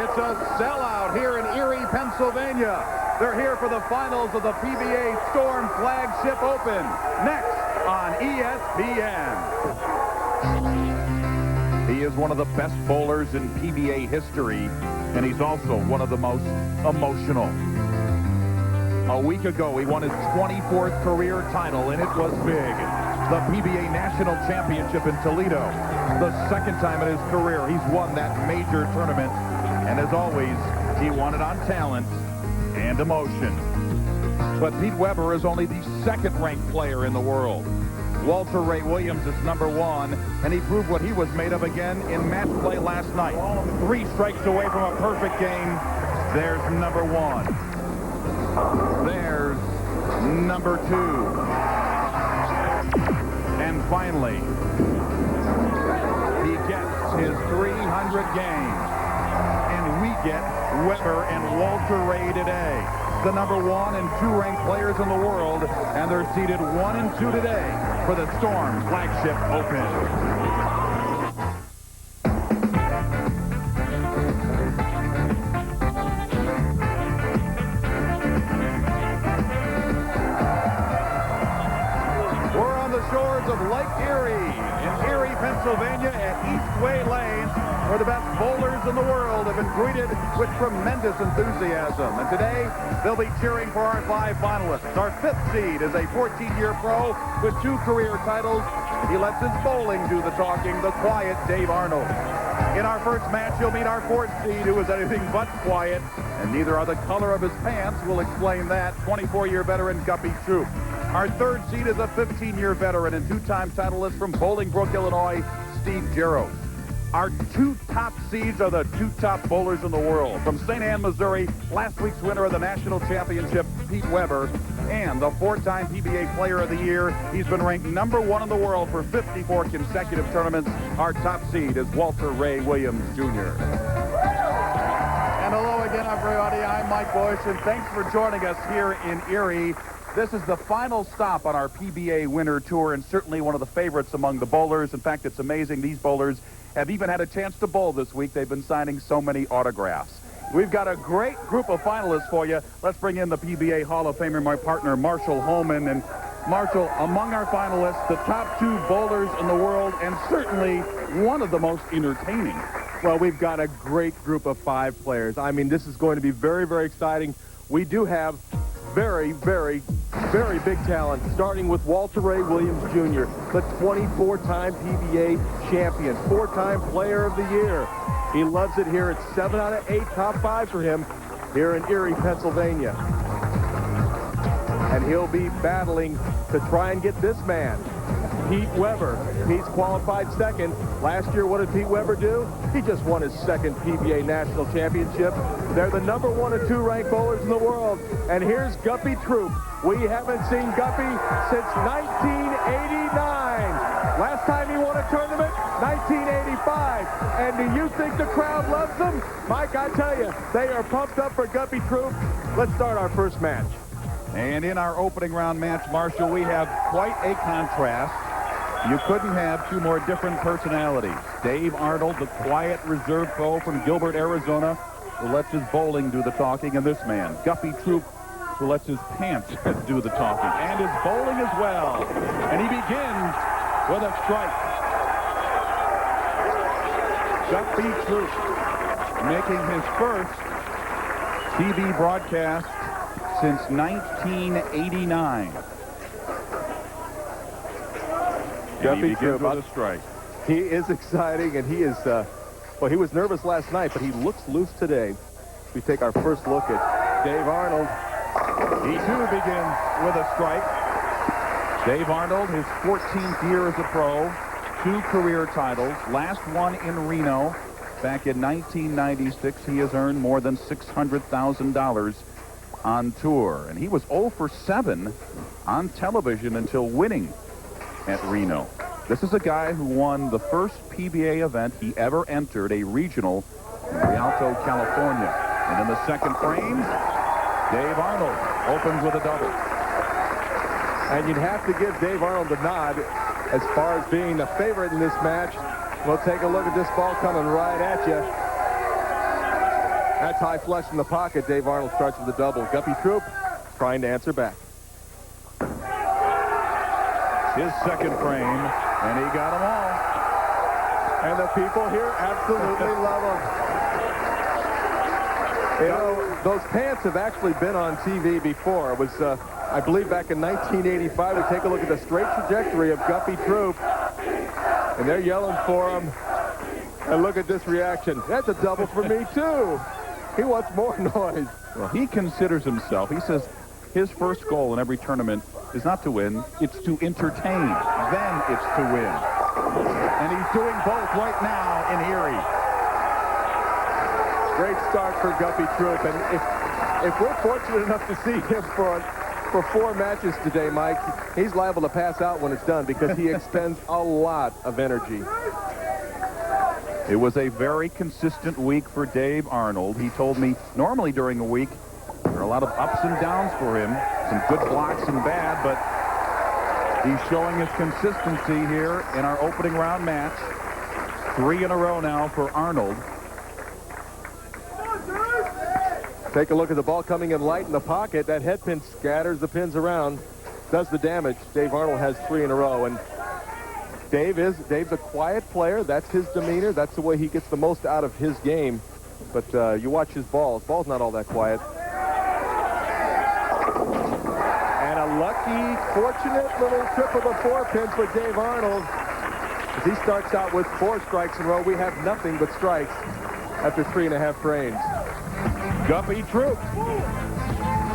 It's a sellout here in Erie, Pennsylvania. They're here for the finals of the PBA Storm Flagship Open. Next on ESPN. He is one of the best bowlers in PBA history, and he's also one of the most emotional. A week ago, he won his 24th career title, and it was big. The PBA National Championship in Toledo. The second time in his career he's won that major tournament. And as always, he won it on talent and emotion. But Pete Weber is only the second-ranked player in the world. Walter Ray Williams is number one, and he proved what he was made of again in match play last night. 3 strikes away from a perfect game. There's number one. There's number 2. And finally, he gets his 300 games. And we get Weber and Walter Ray today. The number 1 and 2 ranked players in the world, and they're seeded 1 and 2 today for the Storm Flagship Open. Shores of Lake Erie in Erie, Pennsylvania at Eastway Lanes, where the best bowlers in the world have been greeted with tremendous enthusiasm. And today, they'll be cheering for our 5 finalists. Our 5th seed is a 14-year pro with 2 career titles. He lets his bowling do the talking, the quiet Dave Arnold. In our first match, you'll meet our 4th seed, who is anything but quiet, and neither are the color of his pants will explain that, 24-year veteran Guppy Troup. Our 3rd seed is a 15-year veteran and 2-time titleist from Bolingbrook, Illinois, Steve Jaros. Our 2 top seeds are the 2 top bowlers in the world. From St. Anne, Missouri, last week's winner of the national championship, Pete Weber, and the 4-time PBA Player of the Year. He's been ranked number 1 in the world for 54 consecutive tournaments. Our top seed is Walter Ray Williams, Jr. And hello again, everybody. I'm Mike Boyce, and thanks for joining us here in Erie. This is the final stop on our PBA Winter Tour, and certainly one of the favorites among the bowlers. In fact, it's amazing these bowlers have even had a chance to bowl this week. They've been signing so many autographs. We've got a great group of finalists for you. Let's bring in the PBA Hall of Famer, my partner, Marshall Holman. And Marshall, among our finalists, the top 2 bowlers in the world, and certainly one of the most entertaining. Well, we've got a great group of 5 players. I mean, this is going to be very, very exciting. We do have very, very, very big talent, starting with Walter Ray Williams, Jr., the 24-time PBA champion, 4-time Player of the Year. He loves it here. It's 7 out of 8 top 5 for him here in Erie, Pennsylvania. And he'll be battling to try and get this man, Pete Weber. He's qualified 2nd. Last year, what did Pete Weber do? He just won his 2nd PBA National Championship. They're the number 1 and 2 ranked bowlers in the world. And here's Guppy Troup. We haven't seen Guppy since 1989. Last time he won a tournament, 1985. And do you think the crowd loves him? Mike, I tell you, they are pumped up for Guppy Troup. Let's start our first match. And in our opening round match, Marshall, we have quite a contrast. You couldn't have 2 more different personalities. Dave Arnold, the quiet reserve foe from Gilbert, Arizona, who lets his bowling do the talking, and this man, Guppy Troup, who lets his pants do the talking, and his bowling as well. And he begins with a strike. Guppy Troup making his first TV broadcast since 1989. Guppy Troup with a strike. He is exciting, and he is, well, he was nervous last night, but he looks loose today. We take our first look at Dave Arnold. He, too, begins with a strike. Dave Arnold, his 14th year as a pro, 2 career titles, last one in Reno back in 1996. He has earned more than $600,000 on tour, and he was 0 for 7 on television until winning at Reno. This is a guy who won the first PBA event he ever entered, a regional in Rialto, California. And in the second frame, Dave Arnold opens with a double. And you'd have to give Dave Arnold the nod as far as being the favorite in this match. We'll take a look at this ball coming right at you. That's high flush in the pocket. Dave Arnold starts with a double. Guppy Troup trying to answer back. His second frame, and he got them all. And the people here absolutely love him. You know, those pants have actually been on TV before. It was, I believe, back in 1985. We take a look at the straight trajectory of Guppy Troup. And they're yelling for him. And look at this reaction. That's a double for me, too. He wants more noise. Well, he considers himself, he says his first goal in every tournament is not to win, it's to entertain. Then it's to win. And he's doing both right now in Erie. Great start for Guppy Troup. And if we're fortunate enough to see him for 4 matches today, Mike, he's liable to pass out when it's done because he expends a lot of energy. It was a very consistent week for Dave Arnold. He told me normally during a week there are a lot of ups and downs for him, some good blocks and bad, but he's showing his consistency here in our opening round match. 3 in a row now for Arnold. Take a look at the ball coming in light in the pocket. That head pin scatters the pins around, does the damage. Dave Arnold has 3 in a row, and Dave's a quiet player. That's his demeanor. That's the way he gets the most out of his game. But you watch his ball. His ball's not all that quiet. And a lucky, fortunate little trip of the 4-pin for Dave Arnold. As he starts out with 4 strikes in a row, we have nothing but strikes after 3.5 frames. Guppy Troup,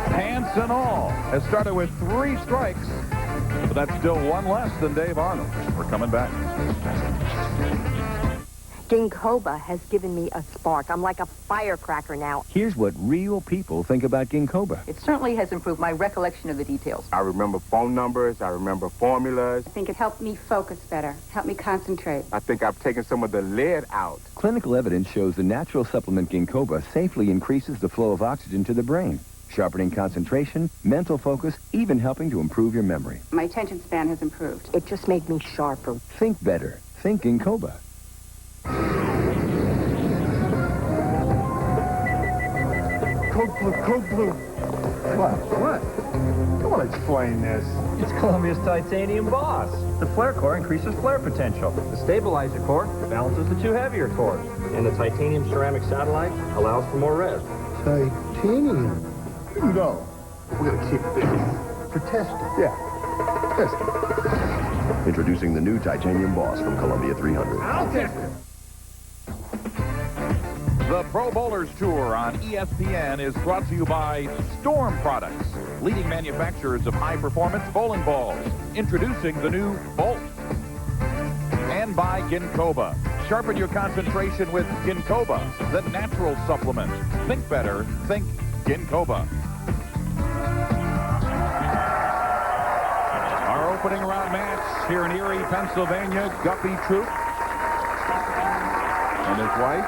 pants and all, has started with 3 strikes. But that's still 1 less than Dave Arnold. We're coming back. Ginkgoba has given me a spark. I'm like a firecracker now. Here's what real people think about Ginkgoba. It certainly has improved my recollection of the details. I remember phone numbers. I remember formulas. I think it helped me focus better, helped me concentrate. I think I've taken some of the lead out. Clinical evidence shows the natural supplement Ginkgoba safely increases the flow of oxygen to the brain, sharpening concentration, mental focus, even helping to improve your memory. My attention span has improved. It just made me sharper. Think better. Think Ginkgoba. Code blue. What? Come on, explain this. It's Columbia's titanium boss. The flare core increases flare potential. The stabilizer core balances the 2 heavier cores. And the titanium ceramic satellite allows for more rest. Titanium? No. We're gonna keep this for testing. Yeah. Testing. Introducing the new titanium boss from Columbia 300. I'll test it. The Pro Bowlers Tour on ESPN is brought to you by Storm Products, leading manufacturers of high-performance bowling balls. Introducing the new Bolt. And by Ginkgoba. Sharpen your concentration with Ginkgoba, the natural supplement. Think better. Think Ginkgoba. Our opening round match here in Erie, Pennsylvania. Guppy Troup and his wife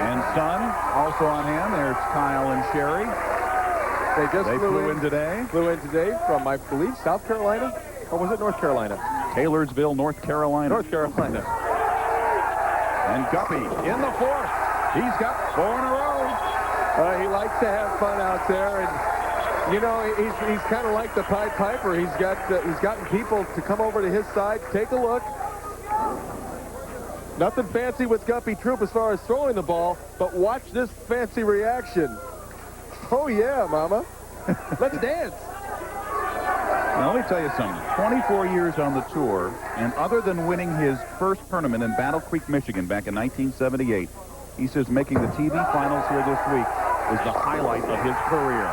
and son also on hand. There's Kyle and Sherry. They flew in today. Flew in today from, I believe, South Carolina? Or was it North Carolina? Taylorsville, North Carolina. North Carolina. And Guppy in the 4th. He's got 4 in a row. He likes to have fun out there, and you know he's kind of like the Pied Piper. He's gotten people to come over to his side, take a look. Nothing fancy with Guppy Troup as far as throwing the ball, but watch this fancy reaction. Oh yeah, Mama, let's dance. Now, let me tell you something. 24 years on the tour, and other than winning his first tournament in Battle Creek, Michigan back in 1978, he says making the TV finals here this week is the highlight of his career.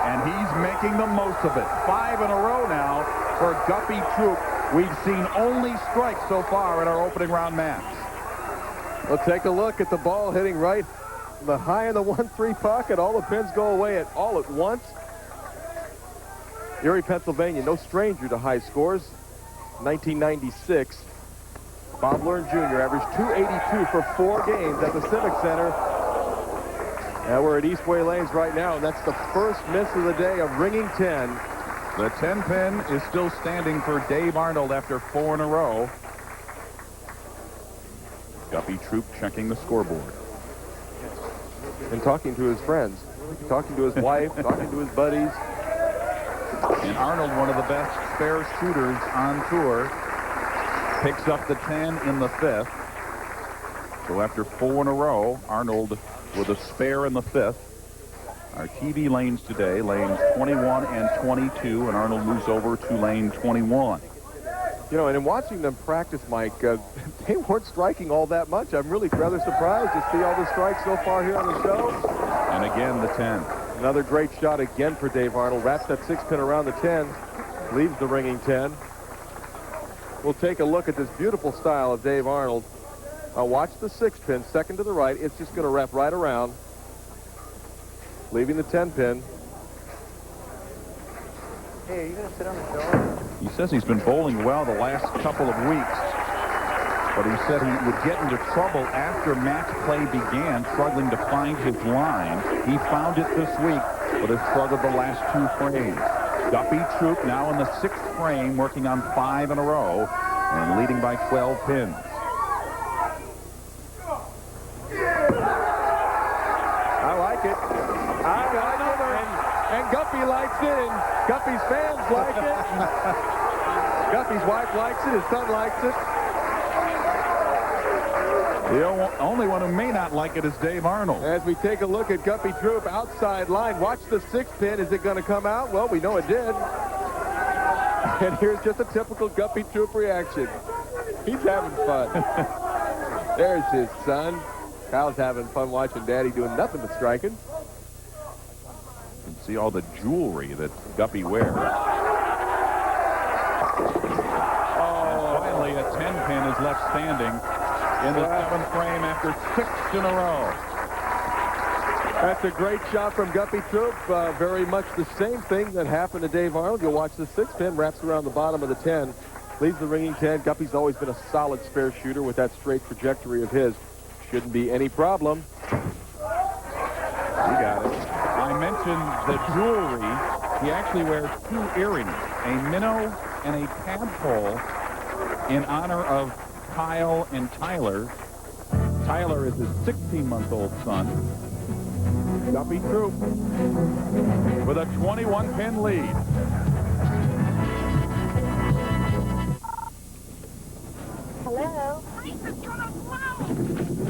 And he's making the most of it. 5 in a row now for Guppy Troup. We've seen only strikes so far in our opening round match. We'll take a look at the ball hitting right the high in the 1-3 pocket. All the pins go away all at once. Erie, Pennsylvania, no stranger to high scores. 1996, Bob Learn Jr. averaged 282 for 4 games at the Civic Center. Now we're at Eastway Lanes right now, and that's the first miss of the day of ringing 10. The 10-pin is still standing for Dave Arnold after 4 in a row. Guppy Troup checking the scoreboard. and talking to his friends, talking to his wife, talking to his buddies. And Arnold, one of the best spare shooters on tour, picks up the 10 in the 5th. So after 4 in a row, Arnold with a spare in the 5th. Our TV lanes today, lanes 21 and 22, and Arnold moves over to lane 21. You know, and in watching them practice, Mike, they weren't striking all that much. I'm really rather surprised to see all the strikes so far here on the show. And again, the 10. Another great shot again for Dave Arnold. Wraps that 6-pin around the 10, leaves the ringing 10. We'll take a look at this beautiful style of Dave Arnold. Watch the 6-pin, second to the right. It's just going to wrap right around, leaving the 10-pin. Hey, are you going to sit on the show? He says he's been bowling well the last couple of weeks, but he said he would get into trouble after match play began, struggling to find his line. He found it this week, but has struggled the last 2 frames. Guppy Troup now in the 6th frame, working on 5 in a row and leading by 12 pins. I like it. I got it. And Guppy likes it, and Guppy's fans like it. Guppy's wife likes it, his son likes it. The only one who may not like it is Dave Arnold. As we take a look at Guppy Troup outside line, watch the 6-pin. Is it going to come out? Well, we know it did. And here's just a typical Guppy Troup reaction. He's having fun. There's his son. Kyle's having fun watching Daddy doing nothing but striking. You can see all the jewelry that Guppy wears. Finally, a 10-pin is left standing in the 7th frame after 6 in a row. That's a great shot from Guppy Troup. Very much the same thing that happened to Dave Arnold. You'll watch the 6-pin, wraps around the bottom of the 10, leaves the ringing 10. Guppy's always been a solid spare shooter with that straight trajectory of his. Shouldn't be any problem. You got it. I mentioned the jewelry. He actually wears 2 earrings, a minnow and a tadpole, in honor of Kyle and Tyler. Tyler is his 16-month-old son. Guppy Troup with a 21-pin lead. Hello?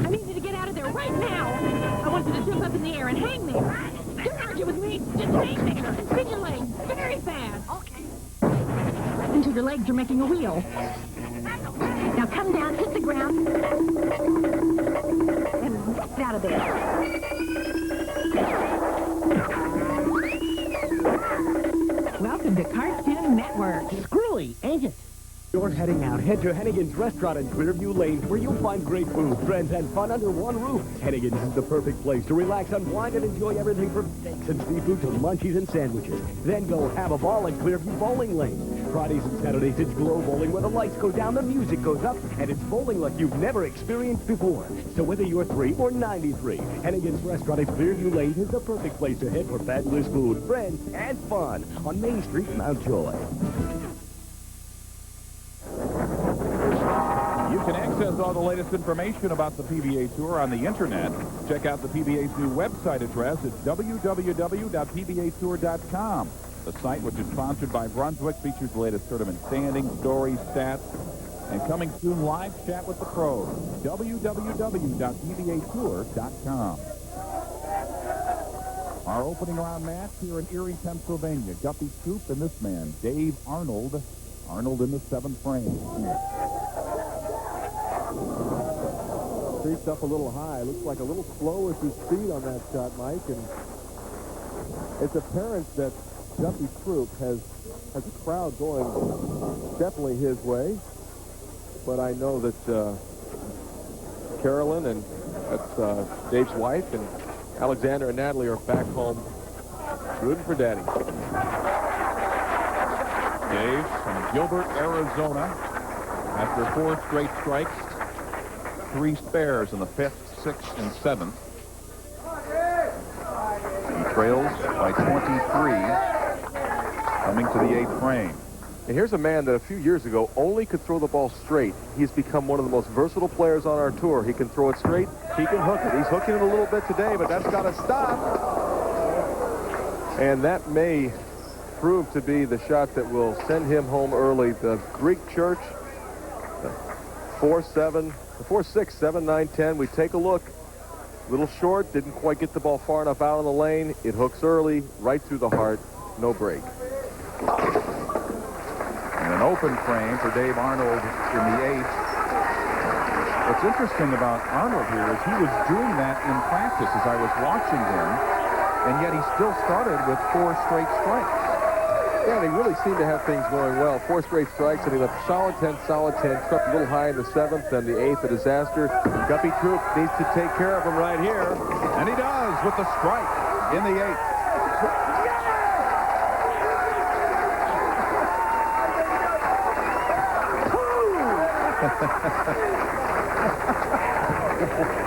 I need you to get out of there right now. I want you to jump up in the air and hang there. Don't argue with me. Just hang there. Spin your legs very fast. Okay. Until your legs are making a wheel. Now come down, hit the ground, and get out of there. Welcome to Cartoon Network. Screwy, ain't it? You're heading out. Head to Hennigan's Restaurant in Clearview Lanes, where you'll find great food, friends, and fun under one roof. Hennigan's is the perfect place to relax, unwind, and enjoy everything from steaks and seafood to munchies and sandwiches. Then go have a ball at Clearview Bowling Lanes. Fridays and Saturdays, it's glow bowling, where the lights go down, the music goes up, and it's bowling like you've never experienced before. So whether you're 3 or 93, Hennigan's Restaurant at Clearview Lanes is the perfect place to head for fabulous food, friends, and fun on Main Street, Mount Joy. You can access all the latest information about the PBA Tour on the Internet. Check out the PBA's new website address at www.pbatour.com. The site, which is sponsored by Brunswick, features the latest tournament standings, stories, stats, and coming soon, live chat with the pros. www.pbatour.com. Our opening round match here in Erie, Pennsylvania. Guppy Troup and this man, Dave Arnold. Arnold in the 7th frame. Creeps up a little high. Looks like a little slow with his speed on that shot, Mike. And it's apparent that Guppy Troup has a crowd going definitely his way. But I know that Carolyn, and that's Dave's wife, and Alexander and Natalie are back home rooting for Daddy. Dave from Gilbert, Arizona. After 4 straight strikes, 3 spares in the 5th, 6th, and 7th. He trails by 23, coming to the 8th frame. And here's a man that a few years ago only could throw the ball straight. He's become one of the most versatile players on our tour. He can throw it straight. He can hook it. He's hooking it a little bit today, but that's got to stop. And that may prove to be the shot that will send him home early. The Greek Church, 4-7, 4-6, 7-9, 10. We take a look. Little short, didn't quite get the ball far enough out on the lane. It hooks early, right through the heart, no break. And an open frame for Dave Arnold in the 8th. What's interesting about Arnold here is he was doing that in practice as I was watching him, and yet he still started with 4 straight strikes. Yeah, and he really seemed to have things going well. 4 straight strikes, and he left solid 10, crept a little high in the 7th, and the 8th, a disaster. Guppy Troup needs to take care of him right here. And he does with the strike in the 8th.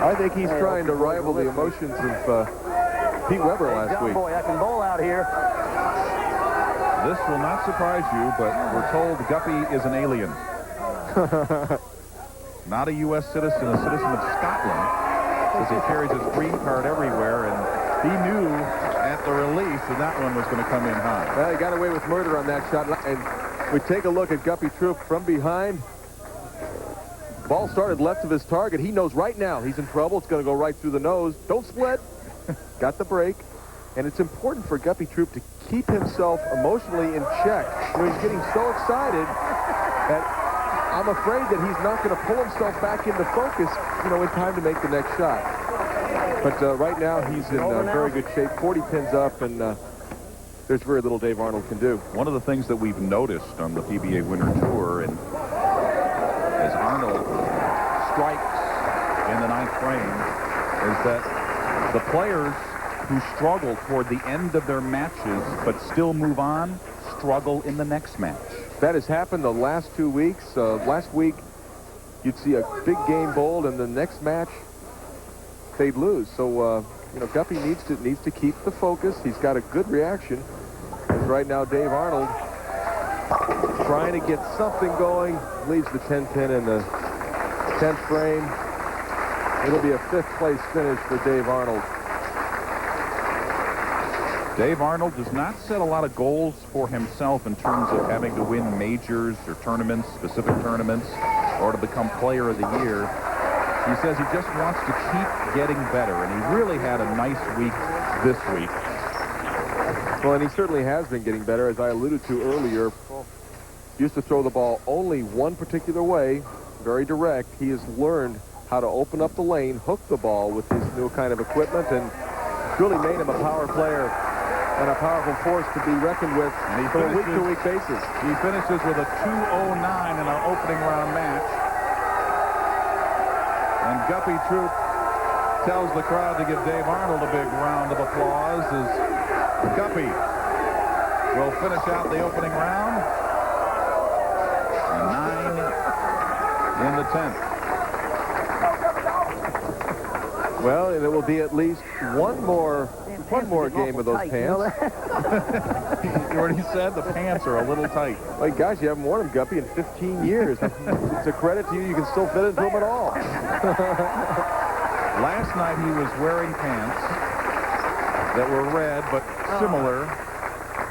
I think he's trying to rival the emotions of Pete Weber last week. Boy, I can bowl out here. This will not surprise you, but we're told Guppy is an alien. Not a U.S. citizen, a citizen of Scotland, because he carries his green card everywhere, and he knew at the release that that one was going to come in high. Well, he got away with murder on that shot, and we take a look at Guppy Troup from behind. Ball started left of his target. He knows right now he's in trouble. It's going to go right through the nose. Don't split. Got the break. And it's important for Guppy Troup to keep himself emotionally in check. You know, he's getting so excited that I'm afraid that he's not going to pull himself back into focus, you know, in time to make the next shot. But right now he's in very good shape. 40 pins up, and there's very little Dave Arnold can do. One of the things that we've noticed on the PBA Winter Tour, and as Arnold strikes in the 9th frame, is that the players who struggle toward the end of their matches but still move on struggle in the next match. That has happened the last 2 weeks. Last week, you'd see a big game bowled, and the next match, they'd lose. So, you know, Guppy needs to keep the focus. He's got a good reaction. And right now, Dave Arnold trying to get something going. Leaves the 10 pin in the 10th frame. It'll be a 5th place finish for Dave Arnold. Dave Arnold does not set a lot of goals for himself in terms of having to win majors or tournaments, specific tournaments, or to become player of the year. He says he just wants to keep getting better, and he really had a nice week this week. Well, and he certainly has been getting better, as I alluded to earlier. Used to throw the ball only one particular way, very direct. He has learned how to open up the lane, hook the ball with his new kind of equipment, and really made him a power player and a powerful force to be reckoned with on a week-to-week basis. He finishes with a 209 in our opening round match. And Guppy Troup tells the crowd to give Dave Arnold a big round of applause as Guppy will finish out the opening round. A 9 in the 10th. Well, and it will be at least one more game of those pants. You already said the pants are a little tight. Like, gosh, you haven't worn them, Guppy, in 15 years. It's a credit to you. You can still fit into them at all. Last night he was wearing pants that were red but similar.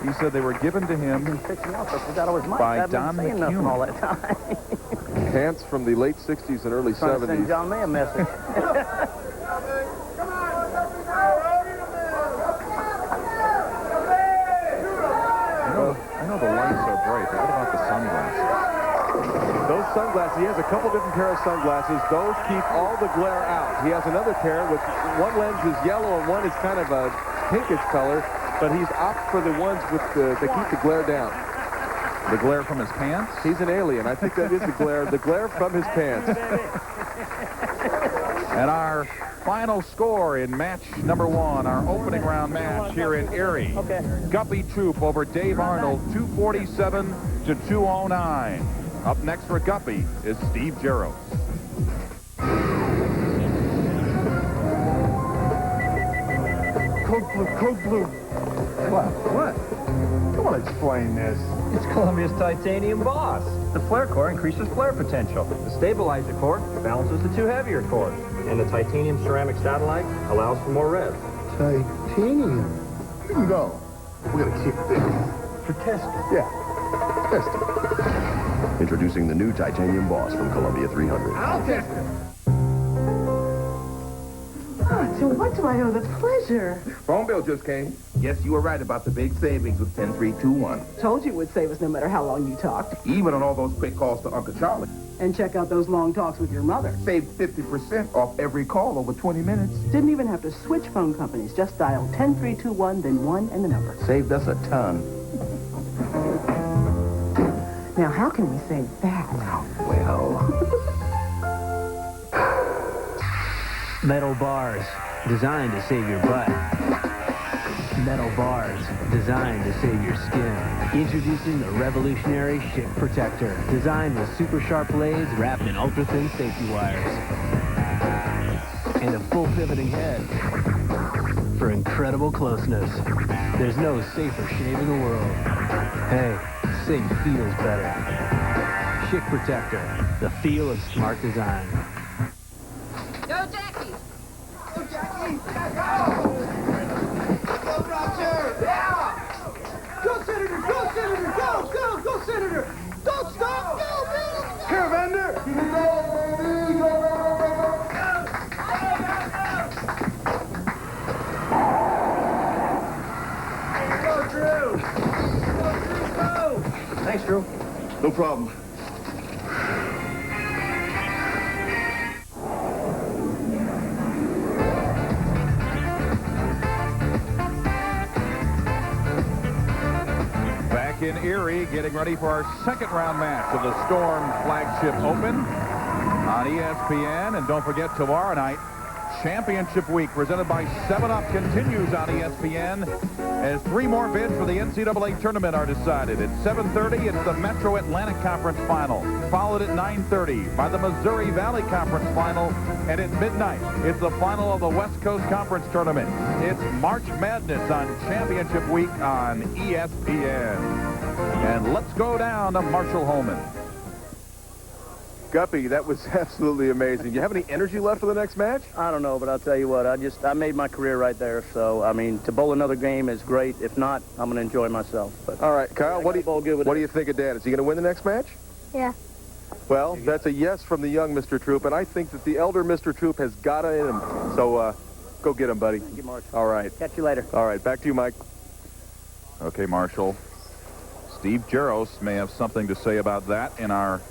He said they were given to him by Don McHugh. All that time. Pants from the late 60s and early 70s. Send John May a message. I know the lights are bright, but what about the sunglasses? Those sunglasses, he has a couple different pair of sunglasses. Those keep all the glare out. He has another pair with one lens is yellow and one is kind of a pinkish color, but he's opted for the ones with that keep the glare down. The glare from his pants? He's an alien. I think that is the glare from his pants. And our final score in match number 1, our opening round match here in Erie. Guppy Troup over Dave Arnold, 247 to 209. Up next for Guppy is Steve Jaros. Code blue, code blue. What? Come on, explain this. It's Columbia's titanium boss. The flare core increases flare potential. The stabilizer core balances the two heavier cores. And the titanium ceramic satellite allows for more rev. Titanium? No. We're gonna keep this for testing. Yeah, testing. Introducing the new titanium boss from Columbia 300. I'll test it. To what do I owe the pleasure? Phone bill just came. Yes, you were right about the big savings with 10321. Told you it would save us no matter how long you talked. Even on all those quick calls to Uncle Charlie. And check out those long talks with your mother. Saved 50% off every call over 20 minutes. Didn't even have to switch phone companies. Just dial 10321, then 1 and the number. Saved us a ton. Now, how can we save that? Well... Metal bars, designed to save your butt. Metal bars, designed to save your skin. Introducing the revolutionary Schick Protector, designed with super sharp blades wrapped in ultra-thin safety wires. And a full pivoting head for incredible closeness. There's no safer shave in the world. Hey, safe feels better. Schick Protector, the feel of smart design. Go, Jackie! Go, Jackie! Go! Go, Roger! Yeah! Go, Senator! Go, Senator! Go, go, go, Senator! Don't stop! Go, Bill! Here, Vander! Go, baby! Go, go, go, go, go! Go, Drew! Go, Drew, go! Thanks, Drew. No problem. In Erie, getting ready for our second round match of the Storm Flagship Open on ESPN. And don't forget, tomorrow night, Championship Week presented by 7-Up continues on ESPN as 3 more bids for the NCAA tournament are decided. At 7:30, it's the Metro Atlantic Conference Final, followed at 9:30 by the Missouri Valley Conference Final, and at midnight, it's the final of the West Coast Conference Tournament. It's March Madness on Championship Week on ESPN. And let's go down to Marshall Holman. Guppy, that was absolutely amazing. You have any energy left for the next match? I don't know, but I'll tell you what, I made my career right there. So, I mean, to bowl another game is great. If not, I'm going to enjoy myself. But all right, Kyle, what do you think of Dad? Is he going to win the next match? Yeah. Well, that's a yes from the young Mr. Troup, and I think that the elder Mr. Troup has got it in him. So, go get him, buddy. Thank you, Marshall. All right. Catch you later. All right, back to you, Mike. Okay, Marshall. Steve Jaros may have something to say about that in our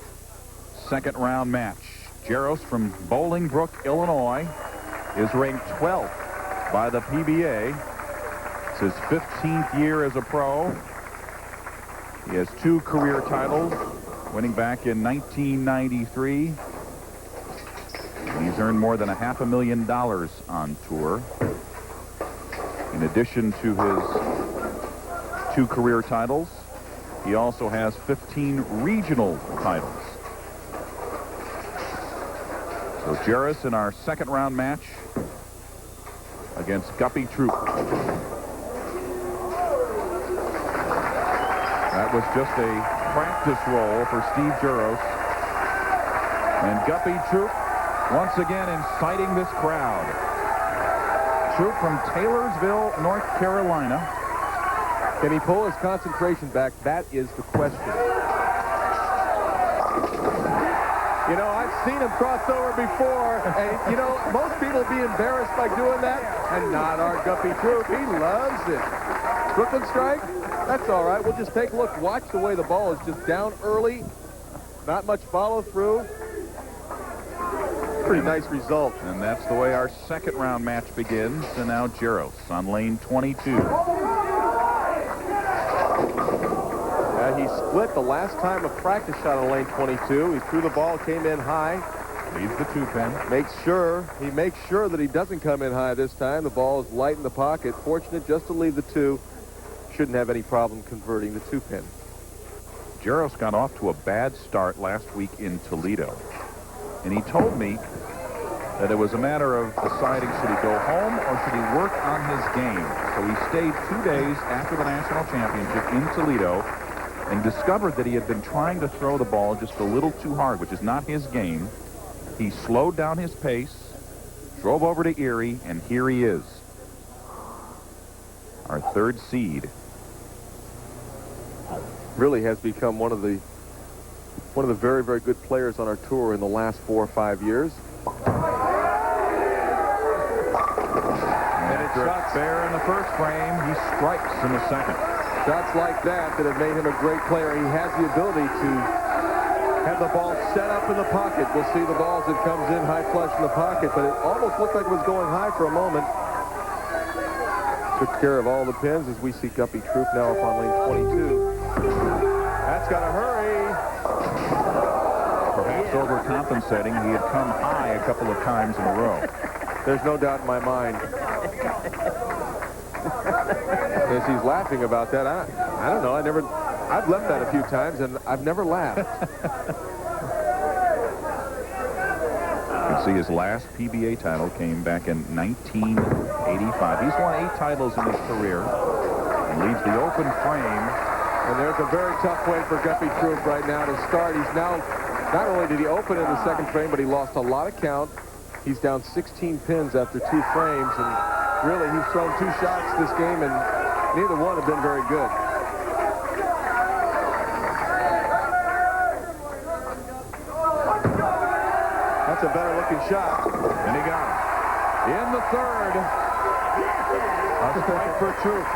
second round match. Jaros from Bolingbrook, Illinois, is ranked 12th by the PBA. It's his 15th year as a pro. He has 2 career titles, winning back in 1993. He's earned more than $500,000 on tour. In addition to his 2 career titles, he also has 15 regional titles. So Jaros in our second round match against Guppy Troup. That was just a practice roll for Steve Jaros. And Guppy Troup once again inciting this crowd. Troup from Taylorsville, North Carolina. Can he pull his concentration back? That is the question. You know, I've seen him cross over before, and, you know, most people be embarrassed by doing that, and not our Guppy Troup. He loves it. Brooklyn strike? That's all right. We'll just take a look. Watch the way the ball is just down early. Not much follow-through. Pretty nice result. And that's the way our second round match begins. And now Jaros on lane 22. He split the last time a practice shot on lane 22. He threw the ball, came in high. Leaves the 2-pin. He makes sure that he doesn't come in high this time. The ball is light in the pocket. Fortunate just to leave the 2. Shouldn't have any problem converting the 2-pin. Jaros got off to a bad start last week in Toledo. And he told me that it was a matter of deciding should he go home or should he work on his game. So he stayed 2 days after the national championship in Toledo and discovered that he had been trying to throw the ball just a little too hard, which is not his game. He slowed down his pace, drove over to Erie, and here he is, our third seed. Really has become one of the very, very good players on our tour in the last 4 or 5 years. And it shots fair in the first frame. He strikes in the second. Shots like that have made him a great player. He has the ability to have the ball set up in the pocket. We'll see the balls that comes in high flush in the pocket, but it almost looked like it was going high for a moment. Took care of all the pins as we see Guppy Troup now up on lane 22. That's got to hurry. Perhaps overcompensating. He had come high a couple of times in a row. There's no doubt in my mind. As he's laughing about that, I don't know. I've left that a few times, and I've never laughed. You can see his last PBA title came back in 1985. He's won 8 titles in his career and leads the open frame. And there's a very tough way for Guppy Troup right now to start. He's now, not only did he open in the second frame, but he lost a lot of count. He's down 16 pins after 2 frames, and really he's thrown 2 shots this game, and neither one have been very good. That's a better looking shot. And he got it. In the third. A strike for Troup.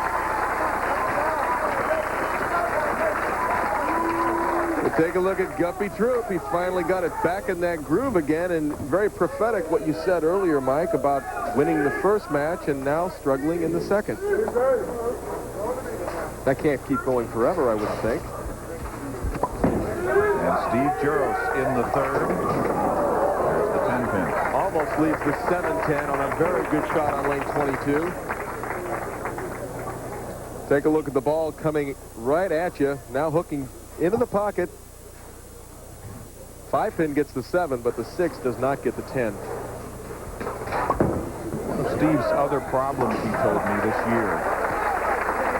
Take a look at Guppy Troup. He finally got it back in that groove again, and very prophetic what you said earlier, Mike, about winning the first match and now struggling in the second. That can't keep going forever, I would think. And Steve Jaros in the third. There's the 10 pin. Almost leaves the 7-10 on a very good shot on lane 22. Take a look at the ball coming right at you, now hooking into the pocket. 5-pin gets the 7, but the 6 does not get the 10. One of Steve's other problems, he told me this year,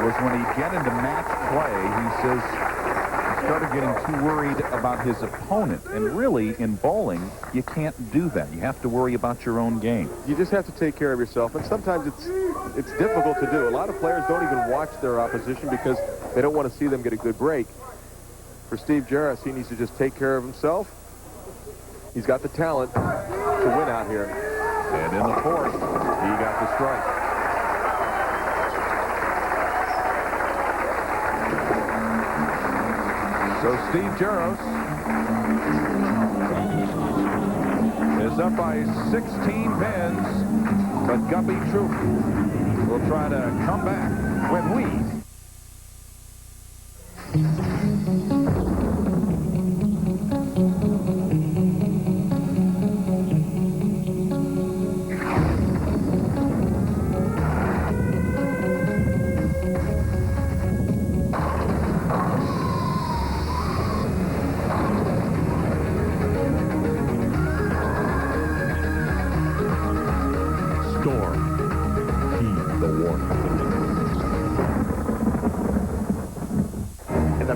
was when he'd get into match play, he says he started getting too worried about his opponent. And really, in bowling, you can't do that. You have to worry about your own game. You just have to take care of yourself, and sometimes it's difficult to do. A lot of players don't even watch their opposition because they don't want to see them get a good break. For Steve Jaros, he needs to just take care of himself. He's got the talent to win out here. And in the fourth, he got the strike. So Steve Jaros is up by 16 pins, but Guppy Troup will try to come back when we...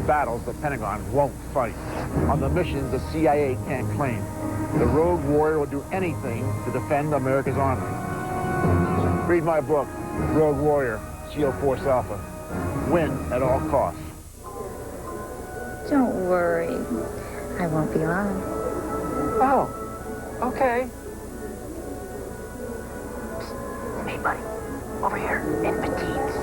battles the Pentagon won't fight. On the missions the CIA can't claim. The rogue warrior will do anything to defend America's army. Read my book, Rogue Warrior, SEAL Force Alpha. Win at all costs. Don't worry. I won't be long. Oh, okay. Hey, buddy. Over here, in petites.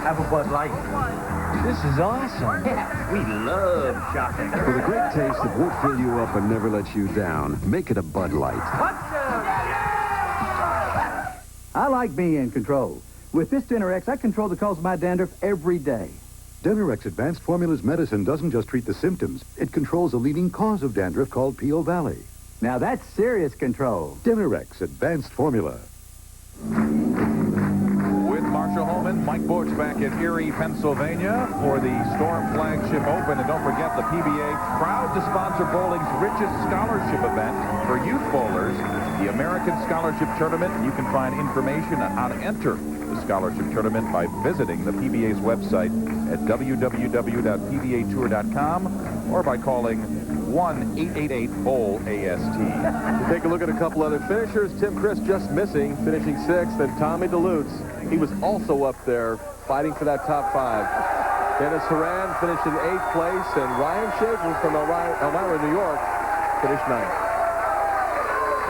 Have a Bud Light. This is awesome. Yeah, we love shopping. For the great taste that won't fill you up and never lets you down, make it a Bud Light. I like being in control. With this Dinner X, I control the cause of my dandruff every day. Dinner X Advanced Formulas medicine doesn't just treat the symptoms. It controls a leading cause of dandruff called P.O. Valley. Now that's serious control. Dinner X Advanced Formula. With Marshall Marshall Holman, Mike Bush back in Erie, Pennsylvania for the Storm Flagship Open. And don't forget, the PBA proud to sponsor bowling's richest scholarship event for youth bowlers, the American Scholarship Tournament. And you can find information on how to enter the scholarship tournament by visiting the PBA's website at www.pbatour.com or by calling 1-888-BOWL-AST. We'll take a look at a couple other finishers. Tim Chris just missing, finishing 6th, and Tommy DeLutz. He was also up there fighting for that top 5. Dennis Horan finished in 8th place, and Ryan Schaefer from Elmira, New York, finished 9th.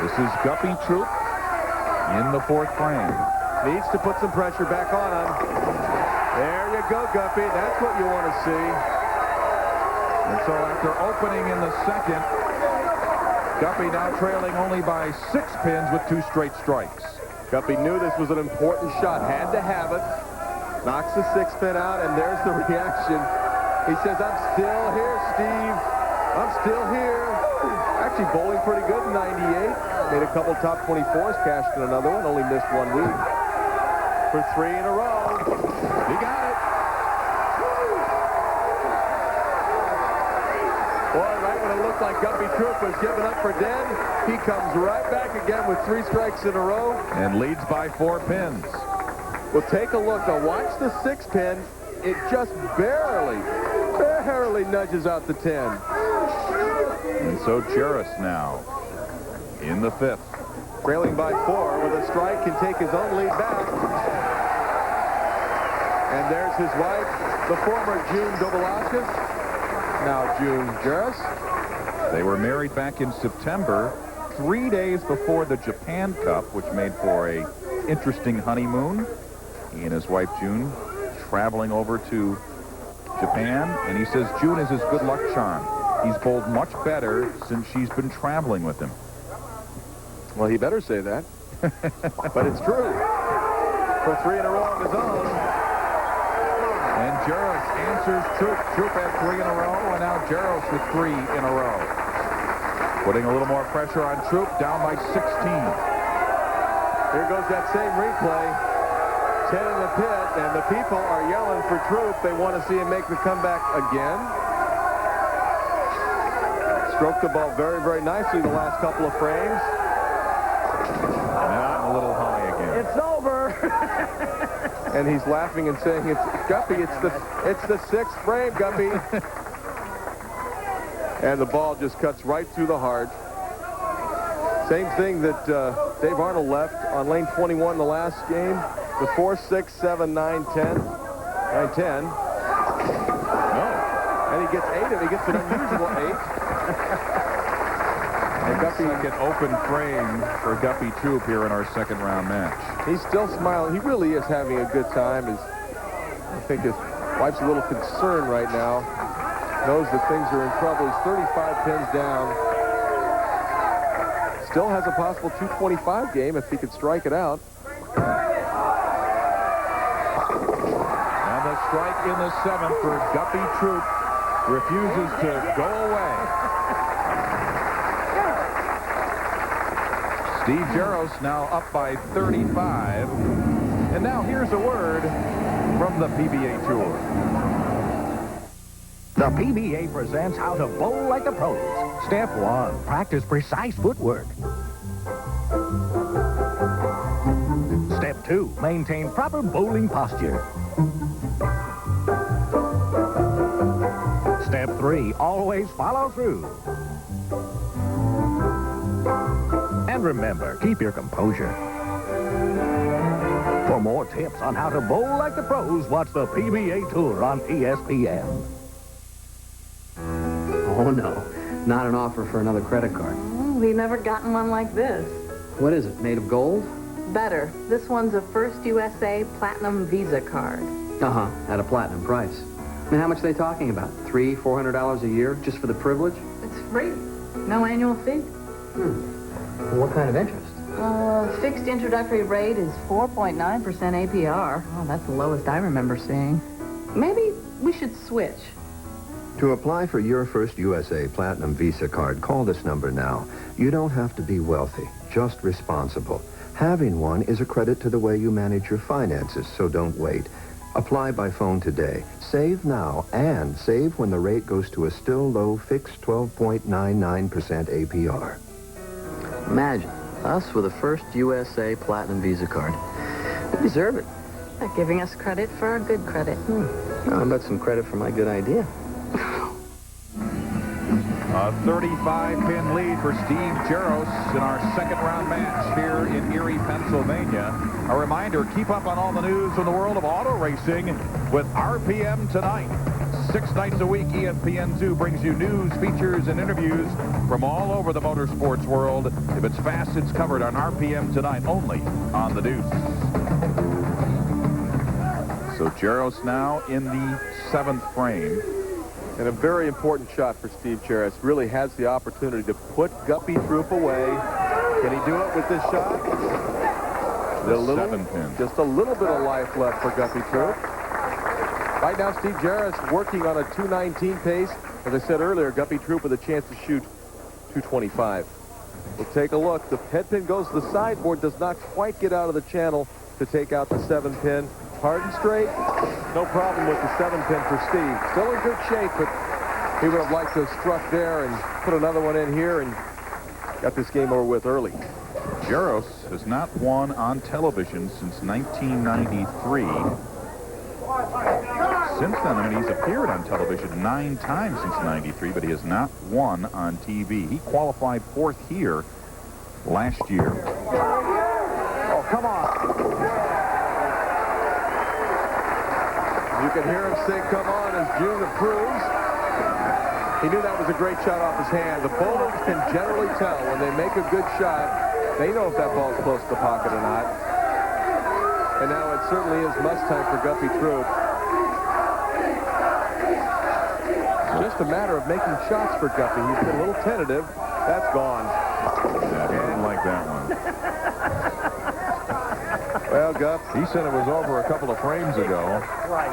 This is Guppy Troup in the 4th frame. Needs to put some pressure back on him. There you go, Guppy. That's what you want to see. And so after opening in the 2nd, Guppy now trailing only by 6 pins with 2 straight strikes. Guppy knew this was an important shot, had to have it. Knocks the 6th pin out, and there's the reaction. He says, I'm still here, Steve. I'm still here. Actually bowling pretty good in 98. Made a couple top 24s, cashed in another one, only missed 1 week. For 3 in a row. He got it. Boy, right when it looked like Guppy Troup was giving up for dead, he comes right back again with 3 strikes in a row. And leads by 4 pins. Well, take a look. Now, watch the 6 pin. It just barely nudges out the 10. And so Jaros now in the 5th. Trailing by 4 with a strike, can take his own lead back. And there's his wife, the former June Dobelaskis, now June Jaros. They were married back in September, 3 days before the Japan Cup, which made for a interesting honeymoon. He and his wife June traveling over to Japan, and he says June is his good luck charm. He's bowled much better since she's been traveling with him. Well, he better say that. But it's true. For 3 in a row of his own. And Jaros answers Troup. Troup had 3 in a row, and now Jaros with 3 in a row. Putting a little more pressure on Troup, down by 16. Here goes that same replay. 10 in the pit, and the people are yelling for Troup. They want to see him make the comeback again. Stroked the ball very, very nicely the last couple of frames. Now a little high again. It's over. And he's laughing and saying, "It's Guppy. It's the 6th frame, Guppy." And the ball just cuts right through the heart. Same thing that Dave Arnold left on lane 21 the last game. The 4, 6, 7, 9, 10. 9, 10. No. And he gets 8, and he gets an unusual 8. And Guppy second open frame for Guppy Troup here in our 2nd round match. He's still smiling. He really is having a good time. I think his wife's a little concerned right now. Knows that things are in trouble. He's 35 pins down. Still has a possible 225 game if he could strike it out. And the strike in the 7th for Guppy Troup refuses to go away. Steve Jaros now up by 35. And now here's a word from the PBA Tour. The PBA presents how to bowl like the pros. Step 1, practice precise footwork. Step 2, maintain proper bowling posture. Step 3, always follow through. And remember, keep your composure. For more tips on how to bowl like the pros, watch the PBA Tour on ESPN. Oh, no. Not an offer for another credit card. We've never gotten one like this. What is it, made of gold? Better. This one's a First USA Platinum Visa card. Uh-huh, at a platinum price. I mean, how much are they talking about? $300, $400 a year just for the privilege? It's free. No annual fee. Well, what kind of interest? Fixed introductory rate is 4.9% APR. Oh, that's the lowest I remember seeing. Maybe we should switch. To apply for your First USA Platinum Visa card, call this number now. You don't have to be wealthy, just responsible. Having one is a credit to the way you manage your finances, so don't wait. Apply by phone today. Save now and save when the rate goes to a still low fixed 12.99% APR. Imagine us with a first USA Platinum Visa card. We deserve it. They're giving us credit for our good credit. How about some credit for my good idea? A 35-pin lead for Steve Jaros in our second-round match here in Erie, Pennsylvania. A reminder, keep up on all the news from the world of auto racing with RPM Tonight. 6 nights a week, ESPN2 brings you news, features, and interviews from all over the motorsports world. If it's fast, it's covered on RPM Tonight, only on the Deuce. So Jaros now in the 7th frame. And a very important shot for Steve Jaros. Really has the opportunity to put Guppy Troup away. Can he do it with this shot? The 7-pin. Just a little bit of life left for Guppy Troup. Right now, Steve Jaros working on a 2:19 pace. As I said earlier, Guppy Troup with a chance to shoot 2:25. We'll take a look. The head pin goes to the sideboard, does not quite get out of the channel to take out the 7-pin. Hard and straight, no problem with the 7-pin for Steve. Still in good shape, but he would have liked to have struck there and put another one in here and got this game over with early. Jaros has not won on television since 1993. Since then, I mean, he's appeared on television 9 times since 93, but he has not won on TV. He qualified 4th here last year. Oh, come on. You can hear him say, come on, as June approves. He knew that was a great shot off his hand. The bowlers can generally tell when they make a good shot, they know if that ball's close to the pocket or not. And now it certainly is must time for Guppy Troup. Just a matter of making shots for Guppy. He's been a little tentative. That's gone. Yeah, he didn't like that one. Well, Gup, he said it was over a couple of frames ago. Right.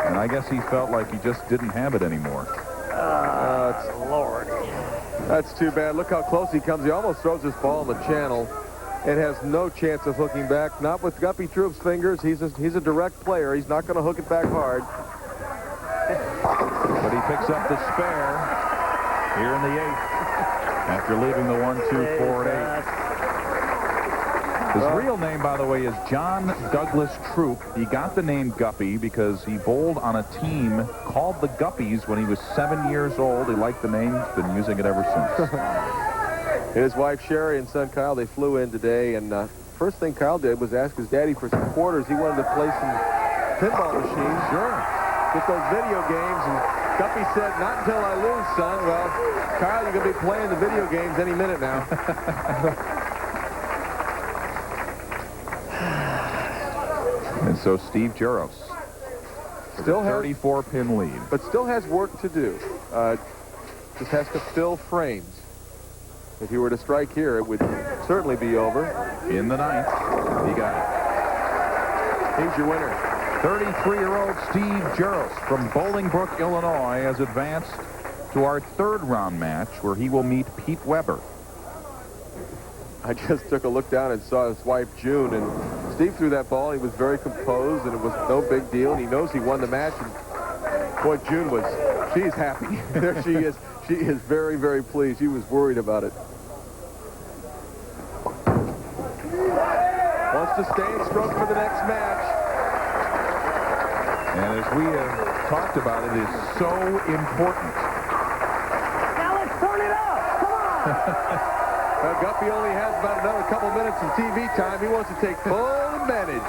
And I guess he felt like he just didn't have it anymore. Lord. That's too bad. Look how close he comes. He almost throws this ball in the channel. It has no chance of hooking back. Not with Guppy Troup's fingers. He's a direct player. He's not going to hook it back hard. But he picks up the spare here in the 8th after leaving the 1, 2, 4, and 8. His real name, by the way, is John Douglas Troup. He got the name Guppy because he bowled on a team called the Guppies when he was 7 years old. He liked the name. He's been using it ever since. His wife Sherry and son Kyle, they flew in today, and first thing Kyle did was ask his daddy for some quarters. He wanted to play some pinball machines. Sure. Get those video games, and Guppy said, not until I lose, son. Well, Kyle, you're going to be playing the video games any minute now. And so Steve Jaros still has 34-pin lead. But still has work to do. Just has to fill frames. If he were to strike here, it would certainly be over. In the 9th, he got it. He's your winner. 33-year-old Steve Jaros from Bolingbrook, Illinois, has advanced to our 3rd round match where he will meet Pete Weber. I just took a look down and saw his wife, June, and Steve threw that ball. He was very composed, and it was no big deal, and he knows he won the match. And boy, June she's happy. There she is. She is very, very pleased. She was worried about it. Wants to stay and stroke for the next match. And as we have talked about, it is so important. Now let's turn it up. Come on. Well, Guppy only has about another couple minutes of TV time. He wants to take full advantage.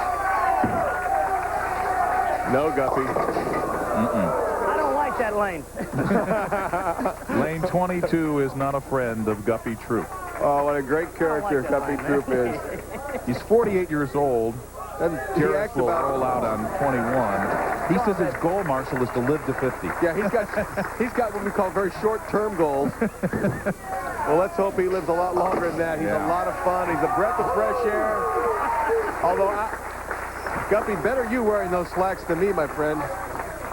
No, Guppy. I don't like that lane. Lane 22 is not a friend of Guppy Troup. Oh, what a great character Guppy Troup is. He's 48 years old. And Jaros will roll out on 21. He says his goal, Marshall, is to live to 50. Yeah, he's got what we call very short-term goals. Well, let's hope he lives a lot longer than that. He's a lot of fun. He's a breath of fresh air. Although, Guppy, better you wearing those slacks than me, my friend.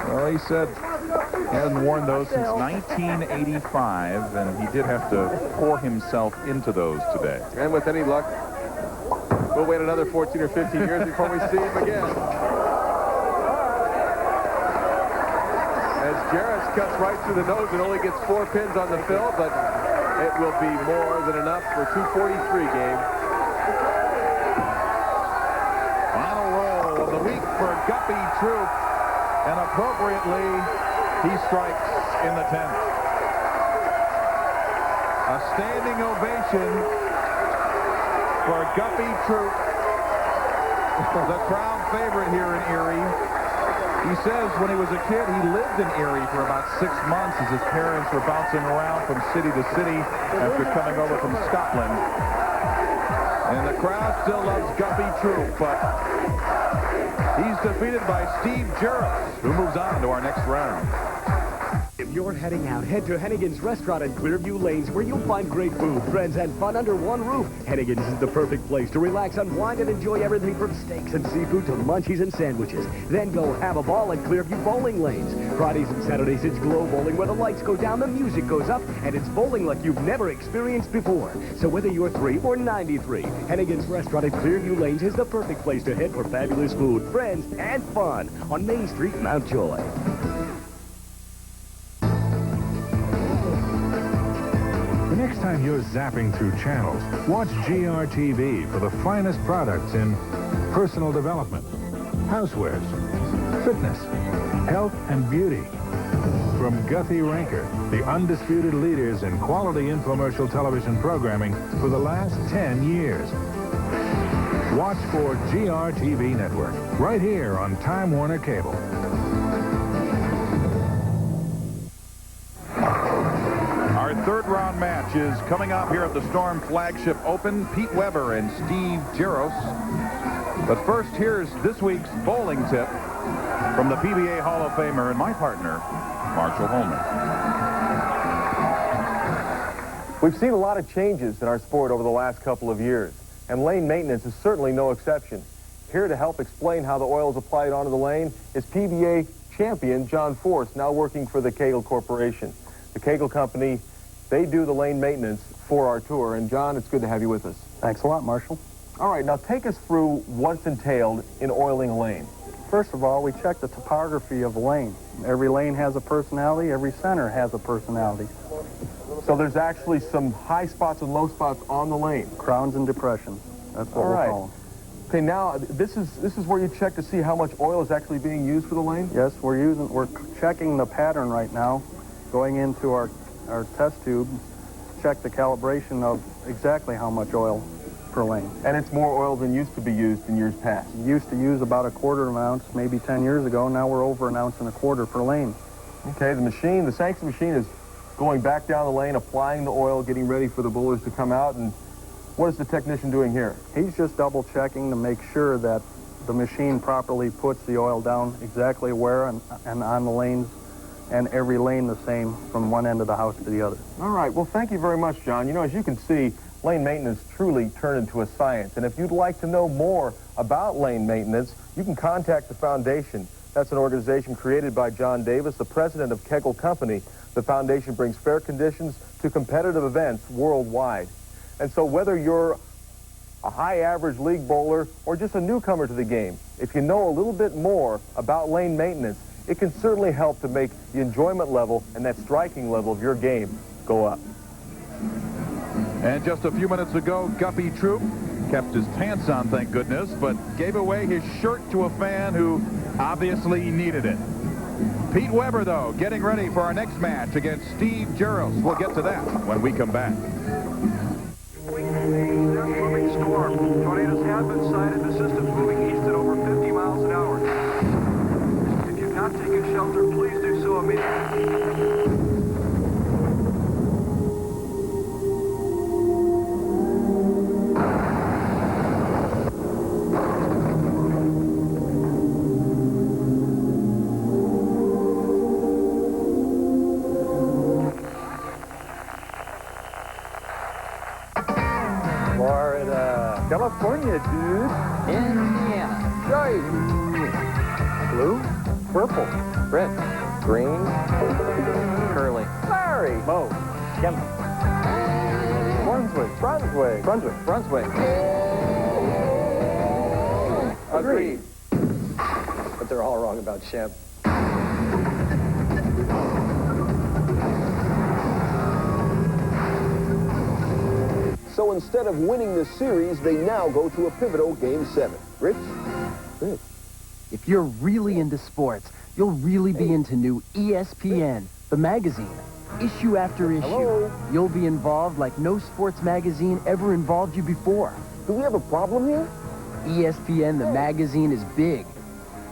Well, he said he hasn't worn those since 1985, and he did have to pour himself into those today. And with any luck, We'll wait another 14 or 15 years before we see him again. As Jaros cuts right through the nose and only gets 4 pins on the fill, but it will be more than enough for 243 game. Final roll of the week for Guppy Troup, and appropriately, he strikes in the 10th. A standing ovation for Guppy Troup, the crowd favorite here in Erie. He says when he was a kid, he lived in Erie for about 6 months as his parents were bouncing around from city to city after coming over from Scotland. And the crowd still loves Guppy Troup, but he's defeated by Steve Jaros, who moves on to our next round. If you're heading out, head to Hennigan's Restaurant in Clearview Lanes, where you'll find great food, friends, and fun under one roof. Hennigan's is the perfect place to relax, unwind, and enjoy everything from steaks and seafood to munchies and sandwiches. Then go have a ball at Clearview Bowling Lanes. Fridays and Saturdays, it's glow bowling, where the lights go down, the music goes up, and it's bowling like you've never experienced before. So whether you're 3 or 93, Hennigan's Restaurant at Clearview Lanes is the perfect place to head for fabulous food, friends, and fun on Main Street, Mount Joy. The next time you're zapping through channels, watch GRTV for the finest products in personal development, housewares, fitness, health, and beauty. From Guppy Ranker, the undisputed leaders in quality infomercial television programming for the last 10 years. Watch for GRTV Network, right here on Time Warner Cable. Our third round match is coming up here at the Storm Flagship Open. Pete Weber and Steve Jaros. But first, here's this week's bowling tip from the PBA Hall of Famer and my partner, Marshall Holman. We've seen a lot of changes in our sport over the last couple of years, and lane maintenance is certainly no exception. Here to help explain how the oil is applied onto the lane is PBA champion John Force, now working for the Kegel Corporation. The Kegel Company, they do the lane maintenance for our tour. And John, it's good to have you with us. Thanks a lot, Marshall. All right, now take us through what's entailed in oiling a lane. First of all, we check the topography of the lane. Every lane has a personality. Every center has a personality. So there's actually some high spots and low spots on the lane. Crowns and depressions. That's what we'll call them. Okay, now this is where you check to see how much oil is actually being used for the lane? Yes, we're checking the pattern right now, going into our test tube, check the calibration of exactly how much oil per lane. And it's more oil than used to be used in years past. We used to use about 1/4 ounce, maybe 10 years ago. Now we're over 1.25 ounces per lane. Okay, the sanction machine is going back down the lane, applying the oil, getting ready for the bowlers to come out. And what is the technician doing here? He's just double checking to make sure that the machine properly puts the oil down exactly where and on the lanes, and every lane the same from one end of the house to the other. All right, well, thank you very much, John. You know, as you can see, lane maintenance truly turned into a science. And if you'd like to know more about lane maintenance, you can contact the Foundation. That's an organization created by John Davis, the president of Kegel Company. The Foundation brings fair conditions to competitive events worldwide. And so whether you're a high average league bowler or just a newcomer to the game, if you know a little bit more about lane maintenance, it can certainly help to make the enjoyment level and that striking level of your game go up. And just a few minutes ago, Guppy Troup kept his pants on, thank goodness, but gave away his shirt to a fan who obviously needed it. Pete Weber, though, getting ready for our next match against Steve Jaros. We'll get to that when we come back. Storm. Tornadoes have been sighted. The system's moving east at over 50 miles an hour. If you've not taken shelter, please do so immediately. California, dude. Indiana. Right. Blue, purple, Red, green, curly. Larry. Mo, Kim. Brunswick. Agreed. But they're all wrong about Shemp. So instead of winning the series, they now go to a pivotal Game 7. Rich? Rich. If you're really into sports, you'll really be into new ESPN, the magazine. Issue after issue. Hello? You'll be involved like no sports magazine ever involved you before. Do we have a problem here? ESPN, the magazine, is big.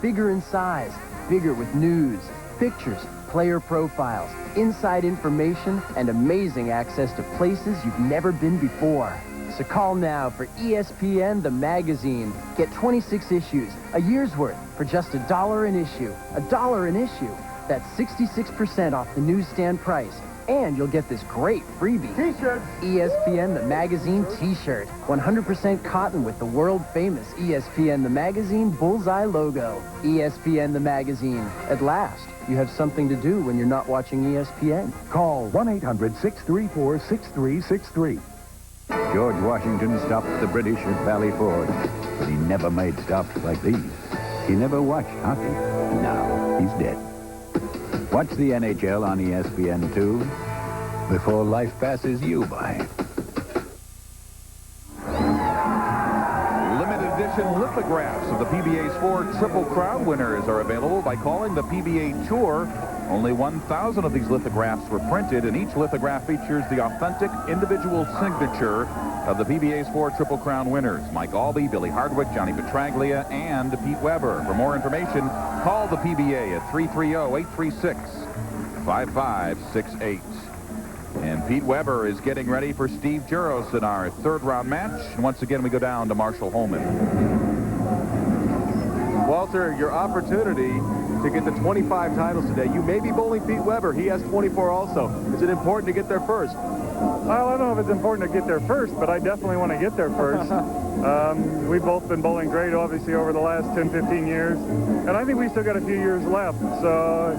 Bigger in size, bigger with news, pictures, player profiles, inside information, and amazing access to places you've never been before. So call now for ESPN, the magazine. Get 26 issues, a year's worth, for just $1 an issue. $1 an issue. That's 66% off the newsstand price. And you'll get this great freebie. T-shirt. ESPN, the magazine T-shirt. 100% cotton with the world-famous ESPN, the magazine bullseye logo. ESPN, the magazine. At last, you have something to do when you're not watching ESPN. Call 1-800-634-6363. George Washington stopped the British at Valley Forge, but he never made stops like these. He never watched hockey. Now he's dead. Watch the NHL on ESPN2 before life passes you by. Limited edition lithographs of the PBA Sport Triple Crown winners are available by calling the PBA Tour. Only 1,000 of these lithographs were printed, and each lithograph features the authentic individual signature of the PBA Sport Triple Crown winners: Mike Albee, Billy Hardwick, Johnny Petraglia, and Pete Weber. For more information, call the PBA at 330-836-5568. And Pete Weber is getting ready for Steve Jaros in our third-round match. And once again, we go down to Marshall Holman. Walter, your opportunity to get the 25 titles today. You may be bowling Pete Weber. He has 24 also. Is it important to get there first? Well, I don't know if it's important to get there first, but I definitely want to get there first. We've both been bowling great, obviously, over the last 10, 15 years. And I think we still got a few years left. So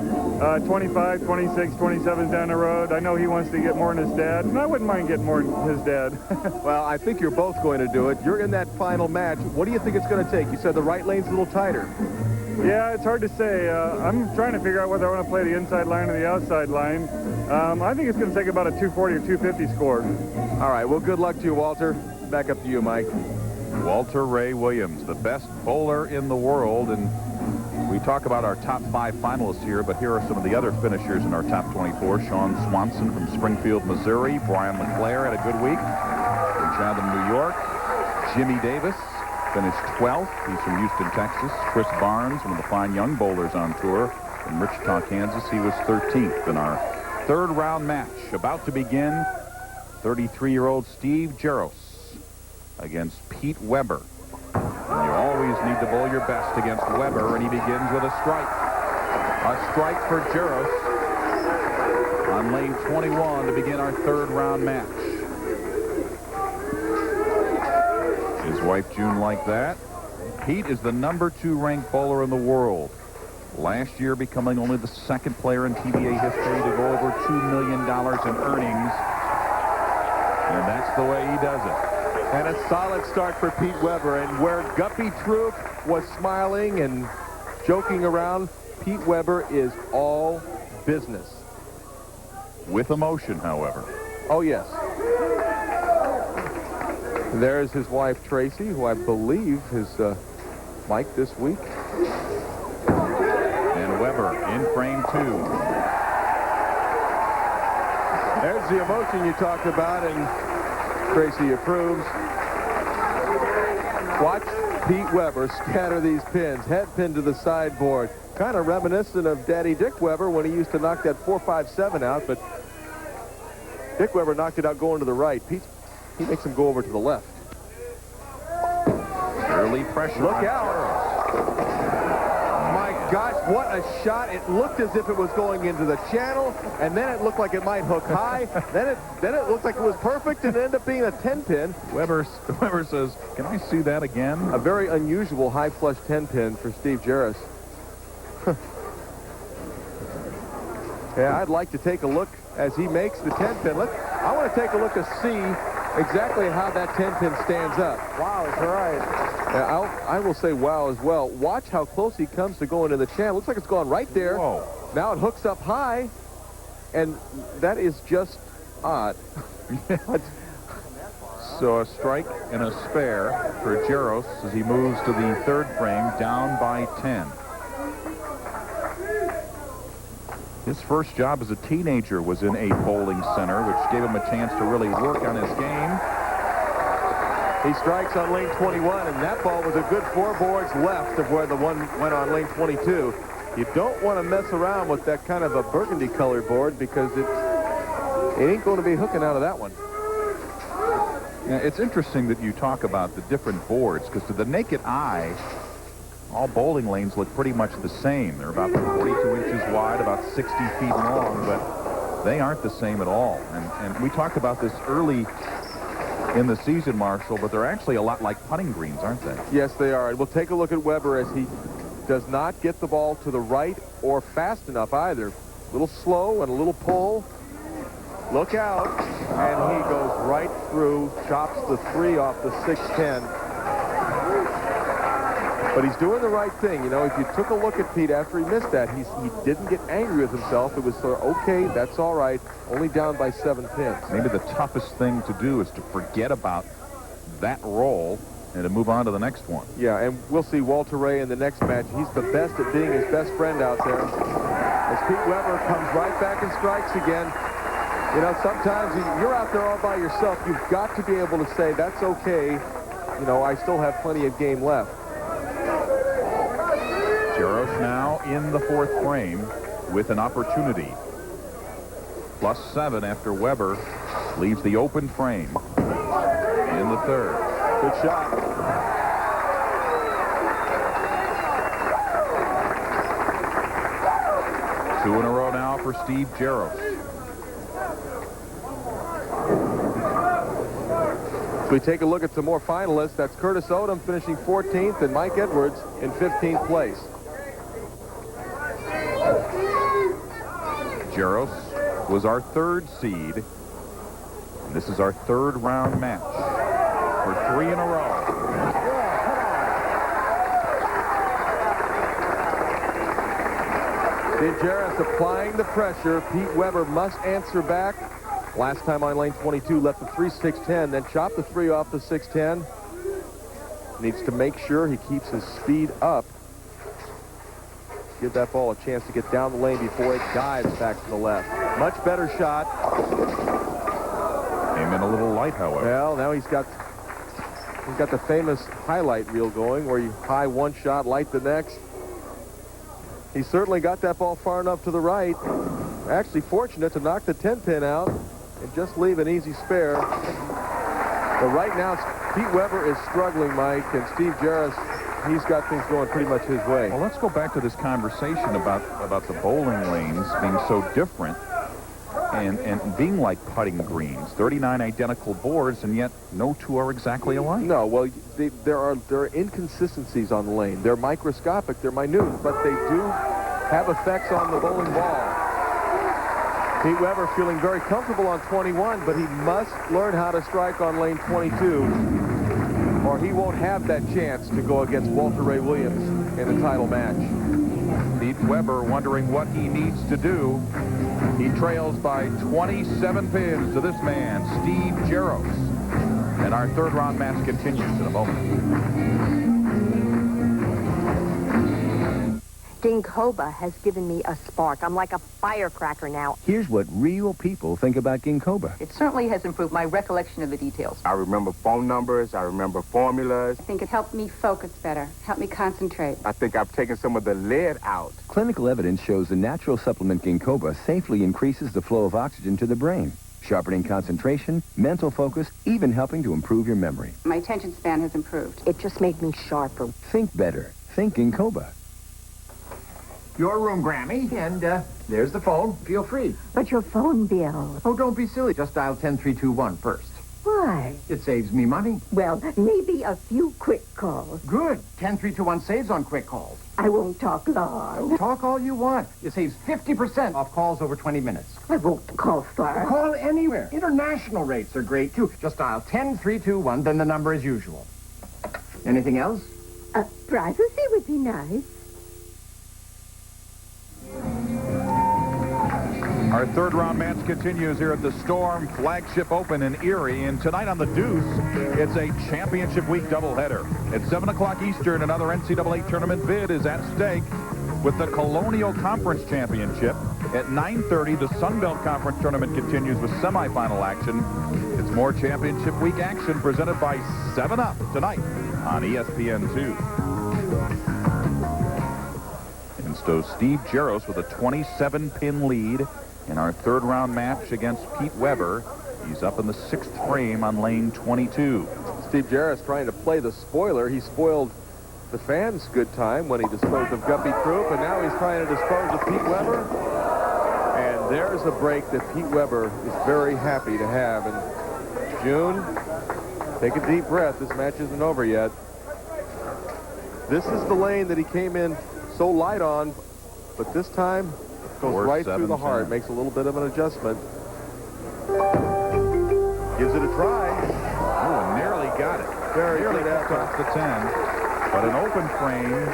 25, 26, 27 down the road. I know he wants to get more than his dad, and I wouldn't mind getting more than his dad. Well, I think you're both going to do it. You're in that final match. What do you think it's going to take? You said the right lane's a little tighter. Yeah, it's hard to say. I'm trying to figure out whether I want to play the inside line or the outside line. I think it's going to take about a 240 or 250 score. All right, well, good luck to you, Walter. Back up to you, Mike. Walter Ray Williams, the best bowler in the world. And we talk about our top 5 finalists here, but here are some of the other finishers in our top 24. Sean Swanson from Springfield, Missouri. Brian LeClaire had a good week from Chatham, New York. Jimmy Davis finished 12th. He's from Houston, Texas. Chris Barnes, one of the fine young bowlers on tour from Wichita, Kansas. He was 13th in our third-round match. About to begin, 33-year-old Steve Jaros against Pete Weber. And you always need to bowl your best against Weber, and he begins with a strike. A strike for Jaros on lane 21 to begin our third-round match. His wife June liked that. Pete is the #2 ranked bowler in the world. Last year becoming only the second player in PBA history to go over $2 million in earnings. And that's the way he does it. And a solid start for Pete Weber. And where Guppy Troup was smiling and joking around, Pete Weber is all business. With emotion, however. Oh, yes. There's his wife, Tracy, who I believe is Mike this week. And Weber in frame 2. There's the emotion you talked about, and Tracy approves. Watch Pete Weber scatter these pins. Head pin to the sideboard. Kind of reminiscent of Daddy Dick Weber when he used to knock that 4-5-7 out, but Dick Weber knocked it out going to the right. Pete, he makes him go over to the left. Early pressure. Look out. My gosh, what a shot. It looked as if it was going into the channel, and then it looked like it might hook high. then it looked like it was perfect, and it ended up being a 10-pin. Weber says, can I see that again? A very unusual high flush 10-pin for Steve Jaros. Yeah, I'd like to take a look as he makes the 10-pin. I want to take a look to see exactly how that 10-pin stands up. Wow, it's all right. Now, I will say wow as well. Watch how close he comes to going to the channel. Looks like it's gone right there. Whoa. Now it hooks up high, and that is just odd. So a strike and a spare for Jaros as he moves to the third frame, down by 10. His first job as a teenager was in a bowling center, which gave him a chance to really work on his game. He strikes on lane 21, and that ball was a good 4 boards left of where the one went on lane 22. You don't want to mess around with that kind of a burgundy colored board because it ain't going to be hooking out of that one. Now, it's interesting that you talk about the different boards, because to the naked eye, all bowling lanes look pretty much the same. They're about 42 inches wide, about 60 feet long, but they aren't the same at all. And we talked about this early in the season, Marshall, but they're actually a lot like putting greens, aren't they? Yes, they are. And we'll take a look at Weber as he does not get the ball to the right or fast enough either. A little slow and a little pull. Look out. And he goes right through, chops the 3 off the 610. But he's doing the right thing. You know, if you took a look at Pete after he missed that, he didn't get angry with himself. It was sort of, okay, that's all right. Only down by 7 pins. Maybe the toughest thing to do is to forget about that roll and to move on to the next one. Yeah, and we'll see Walter Ray in the next match. He's the best at being his best friend out there. As Pete Weber comes right back and strikes again. You know, sometimes you're out there all by yourself. You've got to be able to say, that's okay. You know, I still have plenty of game left. Jaros now in the 4th frame with an opportunity. +7 after Weber leaves the open frame in the 3rd. Good shot. Two in a row now for Steve Jaros. We take a look at some more finalists. That's Curtis Odom finishing 14th and Mike Edwards in 15th place. Jaros was our 3rd seed. And this is our 3rd round match for 3 in a row. Steve Jaros applying the pressure. Pete Weber must answer back. Last time on lane 22, left the 3-6-10, then chopped the 3 off the 6-10. Needs to make sure he keeps his speed up. Give that ball a chance to get down the lane before it dives back to the left. Much better shot. Came in a little light, however. Well, now he's got the famous highlight reel going where you high one shot, light the next. He certainly got that ball far enough to the right. Actually fortunate to knock the 10-pin out and just leave an easy spare. But right now, Pete Weber is struggling, Mike, and Steve Jaros, he's got things going pretty much his way. Well, let's go back to this conversation about the bowling lanes being so different and being like putting greens. 39 identical boards, and yet no two are exactly alike. No, well, there are inconsistencies on the lane. They're microscopic, they're minute, but they do have effects on the bowling ball. Pete Weber feeling very comfortable on 21, but he must learn how to strike on lane 22, or he won't have that chance to go against Walter Ray Williams in the title match. Pete Weber wondering what he needs to do. He trails by 27 pins to this man, Steve Jaros. And our 3rd round match continues in a moment. Ginkgoba has given me a spark. I'm like a firecracker now. Here's what real people think about Ginkgoba. It certainly has improved my recollection of the details. I remember phone numbers. I remember formulas. I think it helped me focus better, helped me concentrate. I think I've taken some of the lead out. Clinical evidence shows the natural supplement Ginkgoba safely increases the flow of oxygen to the brain, sharpening concentration, mental focus, even helping to improve your memory. My attention span has improved. It just made me sharper. Think better. Think Ginkgoba. Your room, Grammy, and there's the phone. Feel free. But your phone bill. Oh, don't be silly. Just dial 10321 first. Well, Why? It saves me money. Well, maybe a few quick calls. Good. 10-3-2-1 saves on quick calls. I won't talk long. Talk all you want. It saves 50% off calls over 20 minutes. I won't call far. Call anywhere. International rates are great, too. Just dial 10-3-2-1, then the number as usual. Anything else? Privacy would be nice. Our third round match continues here at the Storm Flagship Open in Erie. And tonight on the Deuce, it's a championship week doubleheader. At 7 o'clock Eastern, another NCAA tournament bid is at stake with the Colonial Conference Championship. At 9:30, the Sun Belt Conference tournament continues with semifinal action. It's more championship week action presented by 7-Up tonight on ESPN2. And so Steve Jaros with a 27-pin lead in our third round match against Pete Weber. He's up in the 6th frame on lane 22. Steve Jaros trying to play the spoiler. He spoiled the fans' good time when he disposed of Guppy Troup, and now he's trying to dispose of Pete Weber. And there's a break that Pete Weber is very happy to have. And June, take a deep breath. This match isn't over yet. This is the lane that he came in so light on, but this time goes right through the heart. Makes a little bit of an adjustment. Gives it a try. Oh, and nearly got it. Very nearly good got off the 10. But an open frame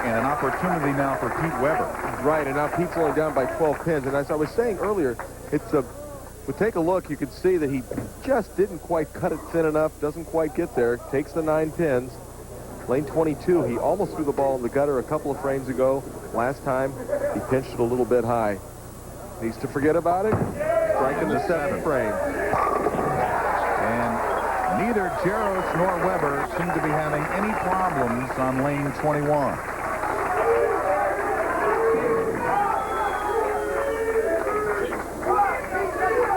and an opportunity now for Pete Weber. Right, and now Pete's only down by 12 pins. And as I was saying earlier, but take a look, you can see that he just didn't quite cut it thin enough, doesn't quite get there, takes the 9 pins. Lane 22, he almost threw the ball in the gutter a couple of frames ago. Last time, he pinched it a little bit high. Needs to forget about it. Strike in the 7th frame. And neither Jaros nor Weber seem to be having any problems on lane 21.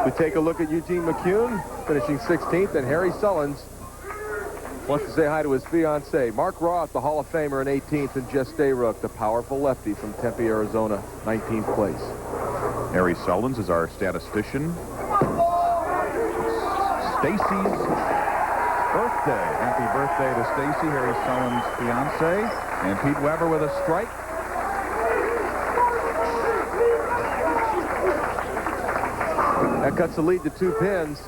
We take a look at Eugene McCune, finishing 16th, and Harry Sullins wants to say hi to his fiancée. Mark Roth, the Hall of Famer, in 18th, and Jess Stayrook, the powerful lefty from Tempe, Arizona, 19th place. Harry Sullins is our statistician. Stacy's birthday. Happy birthday to Stacy, Harry Sullins' fiancée. And Pete Weber with a strike. That cuts the lead to 2 pins.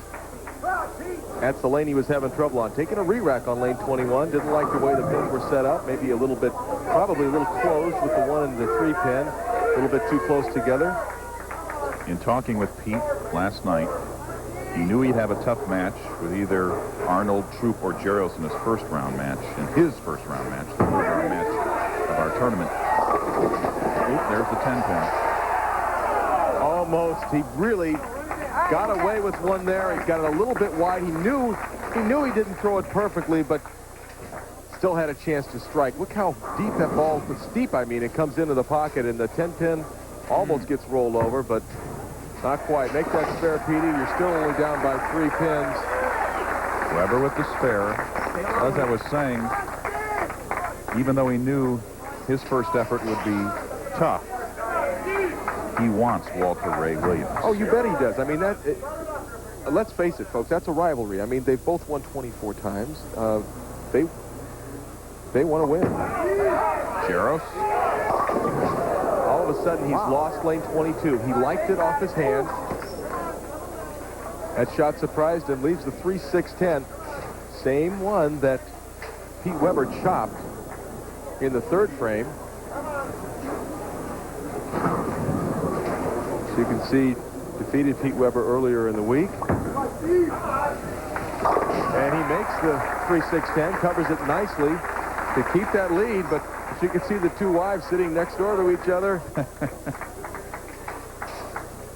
That's the lane he was having trouble on. Taking a re-rack on lane 21. Didn't like the way the pins were set up. Maybe a little bit, probably a little close with the 1 and the 3 pin. A little bit too close together. In talking with Pete last night, he knew he'd have a tough match with either Arnold, Troup, or Jaros in his first round match. In his first round match, the third round match of our tournament. Oop, there's the 10 pin. Almost. He really got away with one there. He got it a little bit wide. He knew he didn't throw it perfectly, but still had a chance to strike. Look how deep that ball, steep I mean, it comes into the pocket, and the 10 pin almost gets rolled over, but not quite. Make that spare, Petey. You're still only down by 3 pins. Weber with the spare. As I was saying, even though he knew his first effort would be tough, he wants Walter Ray Williams. Oh, you bet he does. I mean, let's face it, folks, that's a rivalry. I mean, they've both won 24 times. They want to win. Jaros. All of a sudden, he's lost lane 22. He liked it off his hand. That shot surprised him, leaves the 3-6-10. Same one that Pete Weber chopped in the 3rd frame. So you can see, defeated Pete Weber earlier in the week. And he makes the 3-6-10, covers it nicely to keep that lead, but as you can see the 2 wives sitting next door to each other.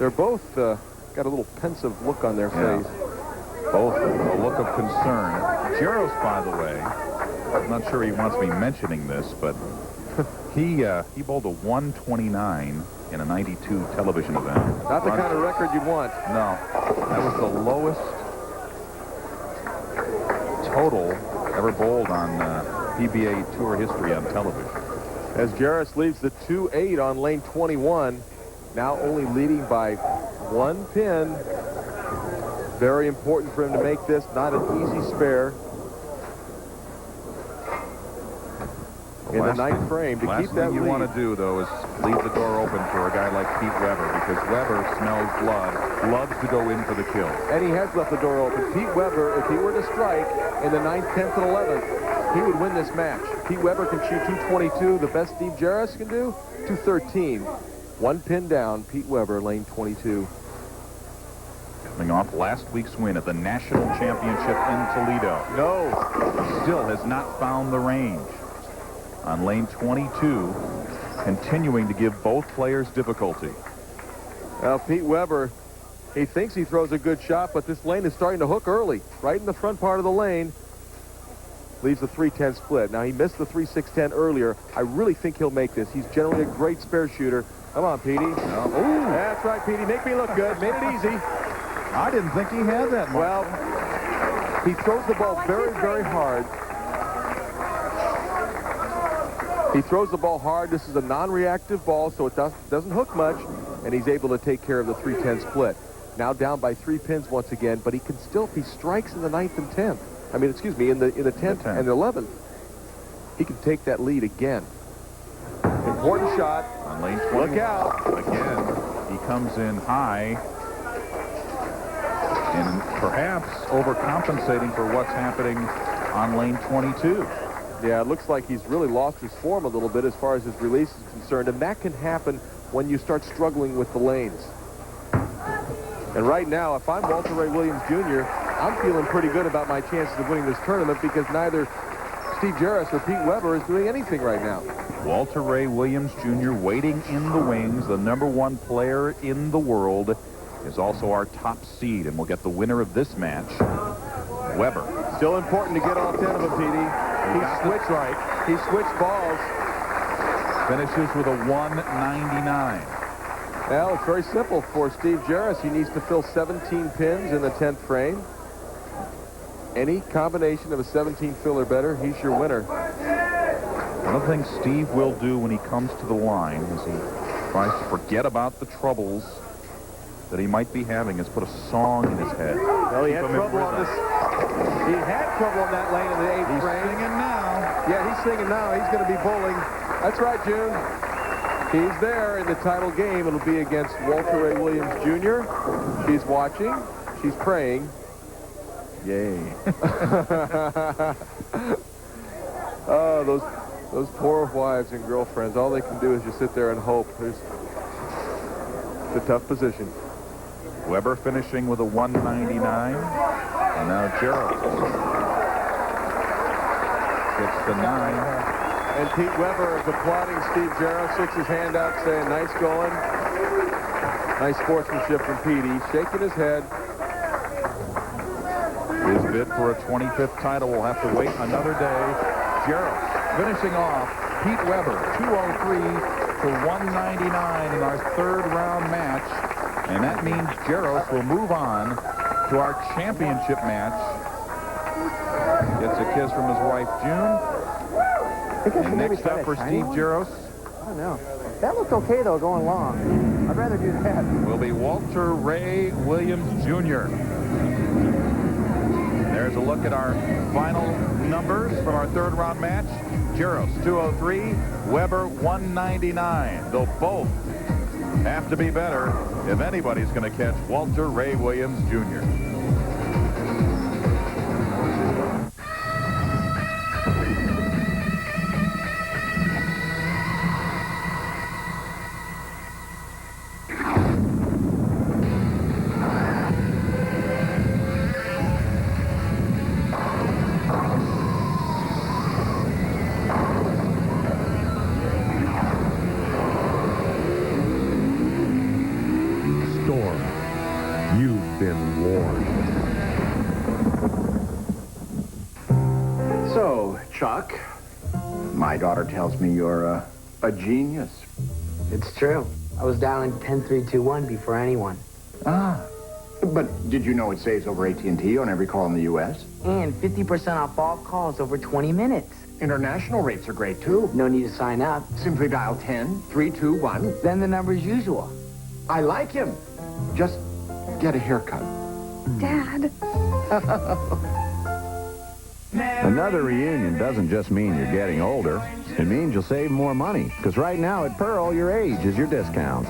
They're both got a little pensive look on their face. Both a look of concern. Jaros, by the way, I'm not sure he wants me mentioning this, but he bowled a 129 in a 92 television event. Not the kind of record you want. No. That was the lowest total ever bowled on PBA Tour history on television. As Jaros leaves the 2-8 on lane 21, now only leading by 1 pin. Very important for him to make this not an easy spare. In the ninth frame, to keep that lead. You lead. want to do, though, is leave the door open for a guy like Pete Weber, because Weber smells blood, loves to go in for the kill. And he has left the door open. Pete Weber, if he were to strike in the 9th, 10th, and 11th, he would win this match. Pete Weber can shoot 222. The best Steve Jaros can do, 213. One pin down, Pete Weber, lane 22. Coming off last week's win at the National Championship in Toledo. No. Still has not found the range. On lane 22, continuing to give both players difficulty. Well, Pete Weber, he thinks he throws a good shot, but this lane is starting to hook early, right in the front part of the lane. Leaves the 3-10 split. Now, he missed the 3-6-10 earlier. I really think he'll make this. He's generally a great spare shooter. Come on, Petey. No. Ooh, that's right, Petey. Make me look good. Made it easy. I didn't think he had that much. Well, he throws the ball very, very hard. He throws the ball hard. This is a non-reactive ball, so it doesn't hook much, and he's able to take care of the 3-10 split. Now down by 3 pins once again, but he can still, if he strikes in the 9th and 10th, I mean, excuse me, in the 10th and the 11th, he can take that lead again. Important shot. On lane 20. Look out. Again, he comes in high and perhaps overcompensating for what's happening on lane 22. Yeah, it looks like he's really lost his form a little bit as far as his release is concerned, and that can happen when you start struggling with the lanes. And right now, if I'm Walter Ray Williams Jr., I'm feeling pretty good about my chances of winning this tournament because neither Steve Jaros or Pete Weber is doing anything right now. Walter Ray Williams Jr. waiting in the wings, the #1 player in the world, is also our top seed, and we'll get the winner of this match, Weber. Still important to get all 10 of them, Petey. He switched right. He switched balls. Finishes with a 199. Well, it's very simple for Steve Jaros. He needs to fill 17 pins in the 10th frame. Any combination of a 17 fill or better, he's your winner. One of the things Steve will do when he comes to the line is he tries to forget about the troubles that he might be having, is put a song in his head. Well, he had trouble on this. He had trouble on that lane in the 8th frame. He's singing now. Yeah, he's singing now. He's going to be bowling. That's right, June. He's there in the title game. It'll be against Walter Ray Williams Jr. She's watching. She's praying. Yay. Oh, those poor wives and girlfriends. All they can do is just sit there and hope. It's a tough position. Weber finishing with a 199. And now Geral gets the 9. And Pete Weber is applauding Steve Jaros, sticks his hand out saying, nice going. Nice sportsmanship from Pete. He's shaking his head. His bid for a 25th title will have to wait another day. Jaros finishing off Pete Weber, 203 to 199 in our 3rd round match. And that means Jaros will move on to our championship match. Gets a kiss from his wife, June. And next up for Steve Jaros. I don't know. That looked okay, though, going long. I'd rather do that. Will be Walter Ray Williams Jr. There's a look at our final numbers from our 3rd round match. Jaros, 203. Weber, 199. They'll both have to be better if anybody's going to catch Walter Ray Williams Jr. You've been warned. So, Chuck, my daughter tells me you're a genius. It's true. I was dialing 10321 before anyone. Ah. But did you know it saves over AT&T on every call in the U.S.? And 50% off all calls over 20 minutes. International rates are great, too. No need to sign up. Simply dial 10321. Then the number's usual. I like him. Just get a haircut. Dad. Another reunion doesn't just mean you're getting older. It means you'll save more money, because right now at Pearl, your age is your discount.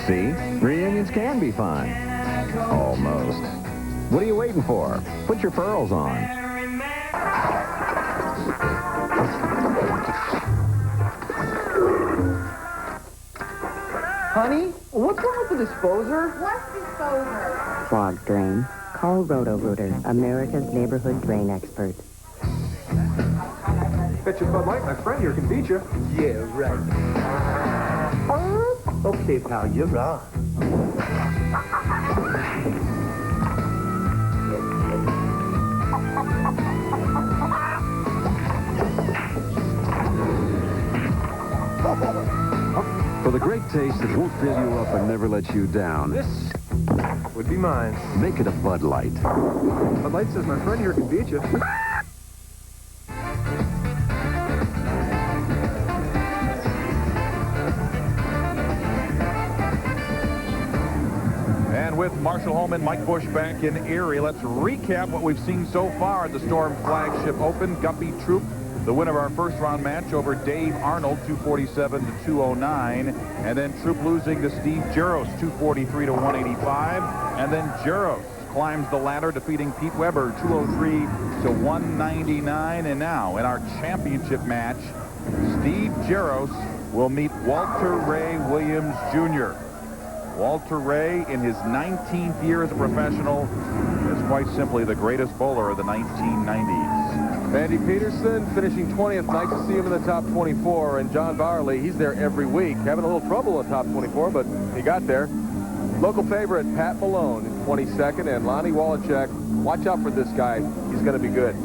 See? Reunions can be fun. Almost. What are you waiting for? Put your pearls on. Honey, what's wrong with the disposer? What's disposer? Clogged drain. Call Roto-Rooter, America's neighborhood drain expert. Bet your Bud Light, my friend here can beat you. Yeah, right. Okay, pal, you're on. For the great taste that won't fill you up and never let you down. This would be mine. Make it a Bud Light. Bud Light says my friend here can beat you. And with Marshall Holman, Mike Bush back in Erie, let's recap what we've seen so far at the Storm Flagship Open. Guppy Troup, the winner of our first-round match over Dave Arnold, 247 to 209. And then Troup losing to Steve Jaros, 243 to 185. And then Jaros climbs the ladder, defeating Pete Weber, 203 to 199. And now, in our championship match, Steve Jaros will meet Walter Ray Williams, Jr. Walter Ray, in his 19th year as a professional, is quite simply the greatest bowler of the 1990s. Andy Peterson finishing 20th. Nice to see him in the top 24. And John Barley, he's there every week. Having a little trouble in the top 24, but he got there. Local favorite, Pat Malone, in 22nd. And Lonnie Wallachek, watch out for this guy. He's going to be good.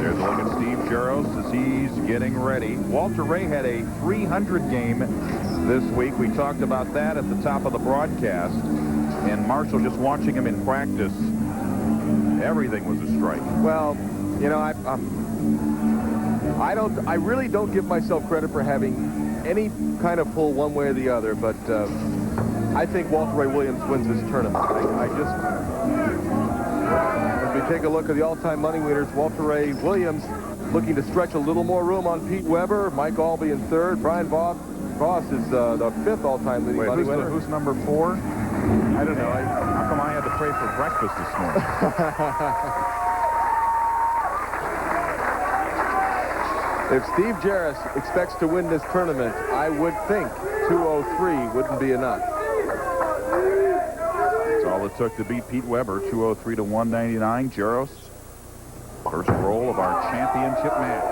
There's a look at Steve Jaros as he's getting ready. Walter Ray had a 300 game this week. We talked about that at the top of the broadcast. And Marshall, just watching him in practice, everything was a strike. Well, you know, I really don't give myself credit for having any kind of pull one way or the other, but I think Walter Ray Williams wins this tournament. As we take a look at the all-time money winners, Walter Ray Williams looking to stretch a little more room on Pete Weber, Mike Albee in third, Brian Voss is the fifth all-time leading money winner. Who's number 4? I don't know. How come I had to pray for breakfast this morning? If Steve Jaros expects to win this tournament, I would think 203 wouldn't be enough. That's all it took to beat Pete Weber, 203 to 199. Jaros, first roll of our championship match.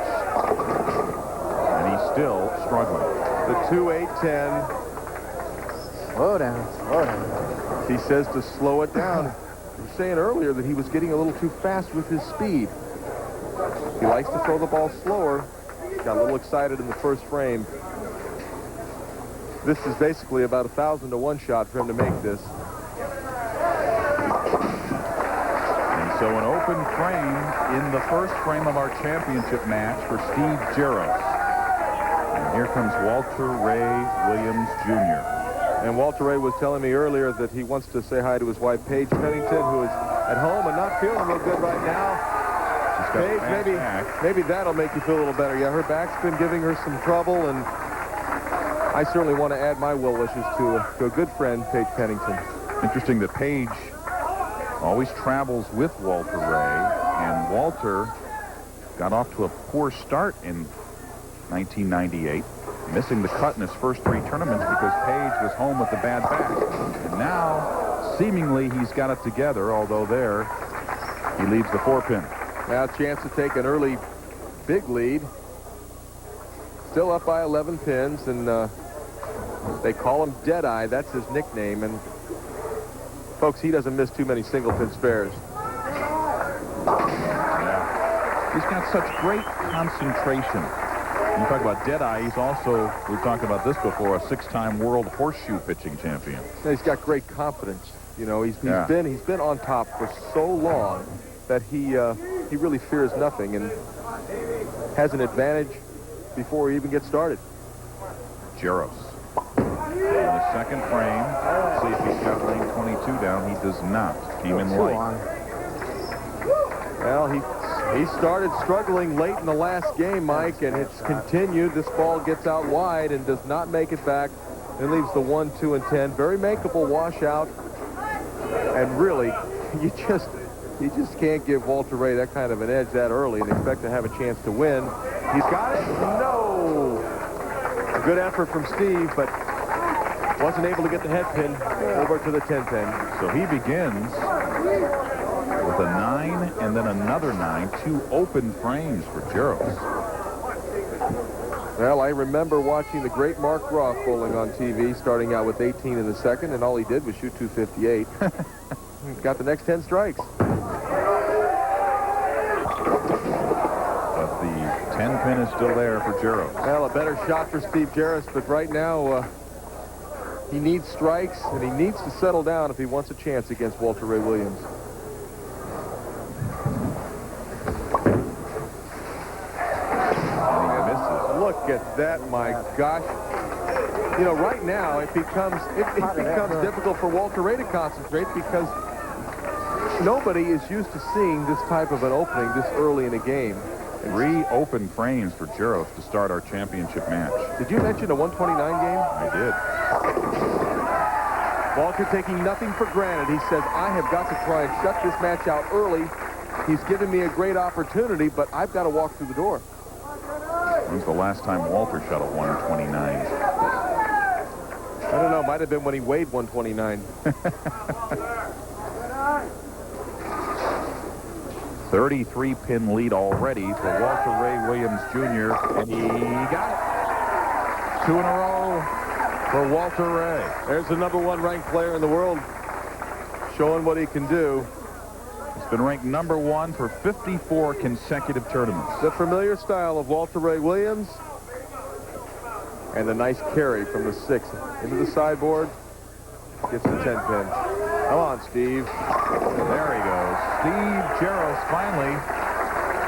And he's still struggling. The 2-8-10. Slow down. He says to slow it down. You were saying earlier that he was getting a little too fast with his speed. He likes to throw the ball slower. Got a little excited in the first frame. This is basically about 1,000 to 1 shot for him to make this. And so an open frame in the first frame of our championship match for Steve Jaros. And here comes Walter Ray Williams, Jr. And Walter Ray was telling me earlier that he wants to say hi to his wife, Paige Pennington, who is at home and not feeling real good right now. Paige, maybe that'll make you feel a little better. Yeah, her back's been giving her some trouble, and I certainly want to add my well wishes to a good friend, Paige Pennington. Interesting that Paige always travels with Walter Ray, and Walter got off to a poor start in 1998, missing the cut in his first 3 tournaments because Paige was home with a bad back. And now, seemingly, he's got it together, although there, he leads the 4-pin. Now a chance to take an early big lead. Still up by 11 pins, and they call him Deadeye. That's his nickname. And folks, he doesn't miss too many single pin spares. Yeah. He's got such great concentration. When you talk about Deadeye, he's also, we've talked about this before, a 6-time world horseshoe pitching champion. And he's got great confidence. You know, he's been on top for so long that he really fears nothing and has an advantage before we even get started. Jaros. In the second frame, let's see if he's got lane 22 down. He does not. Came in light. Well, he started struggling late in the last game, Mike, and it's continued. This ball gets out wide and does not make it back. And leaves the 1, 2, and 10. Very makeable washout. And really, you just can't give Walter Ray that kind of an edge that early and expect to have a chance to win. He's got it. No. A good effort from Steve, but wasn't able to get the head pin over to the 10 pin. So he begins with a 9 and then another 9. 2 open frames for Jaros. Well, I remember watching the great Mark Groff bowling on TV, starting out with 18 in the second, and all he did was shoot 258. Got the next 10 strikes. But the 10 pin is still there for Jaros. Well, a better shot for Steve Jaros, but right now he needs strikes, and he needs to settle down if he wants a chance against Walter Ray Williams. Look at that, my gosh. You know, right now it becomes difficult for Walter Ray to concentrate because nobody is used to seeing this type of an opening this early in a game. 3 open frames for Jaros to start our championship match. Did you mention a 129 game? I did. Walter taking nothing for granted. He says, I have got to try and shut this match out early. He's given me a great opportunity, but I've got to walk through the door. When's the last time Walter shot a 129? I don't know. Might have been when he weighed 129. 33-pin lead already for Walter Ray Williams Jr. And he got it. 2 in a row for Walter Ray. There's the #1 ranked player in the world showing what he can do. He's been ranked #1 for 54 consecutive tournaments. The familiar style of Walter Ray Williams. And the nice carry from the 6 into the sideboard. Gets the 10 pin. Come on, Steve. There he goes. Steve Jaros finally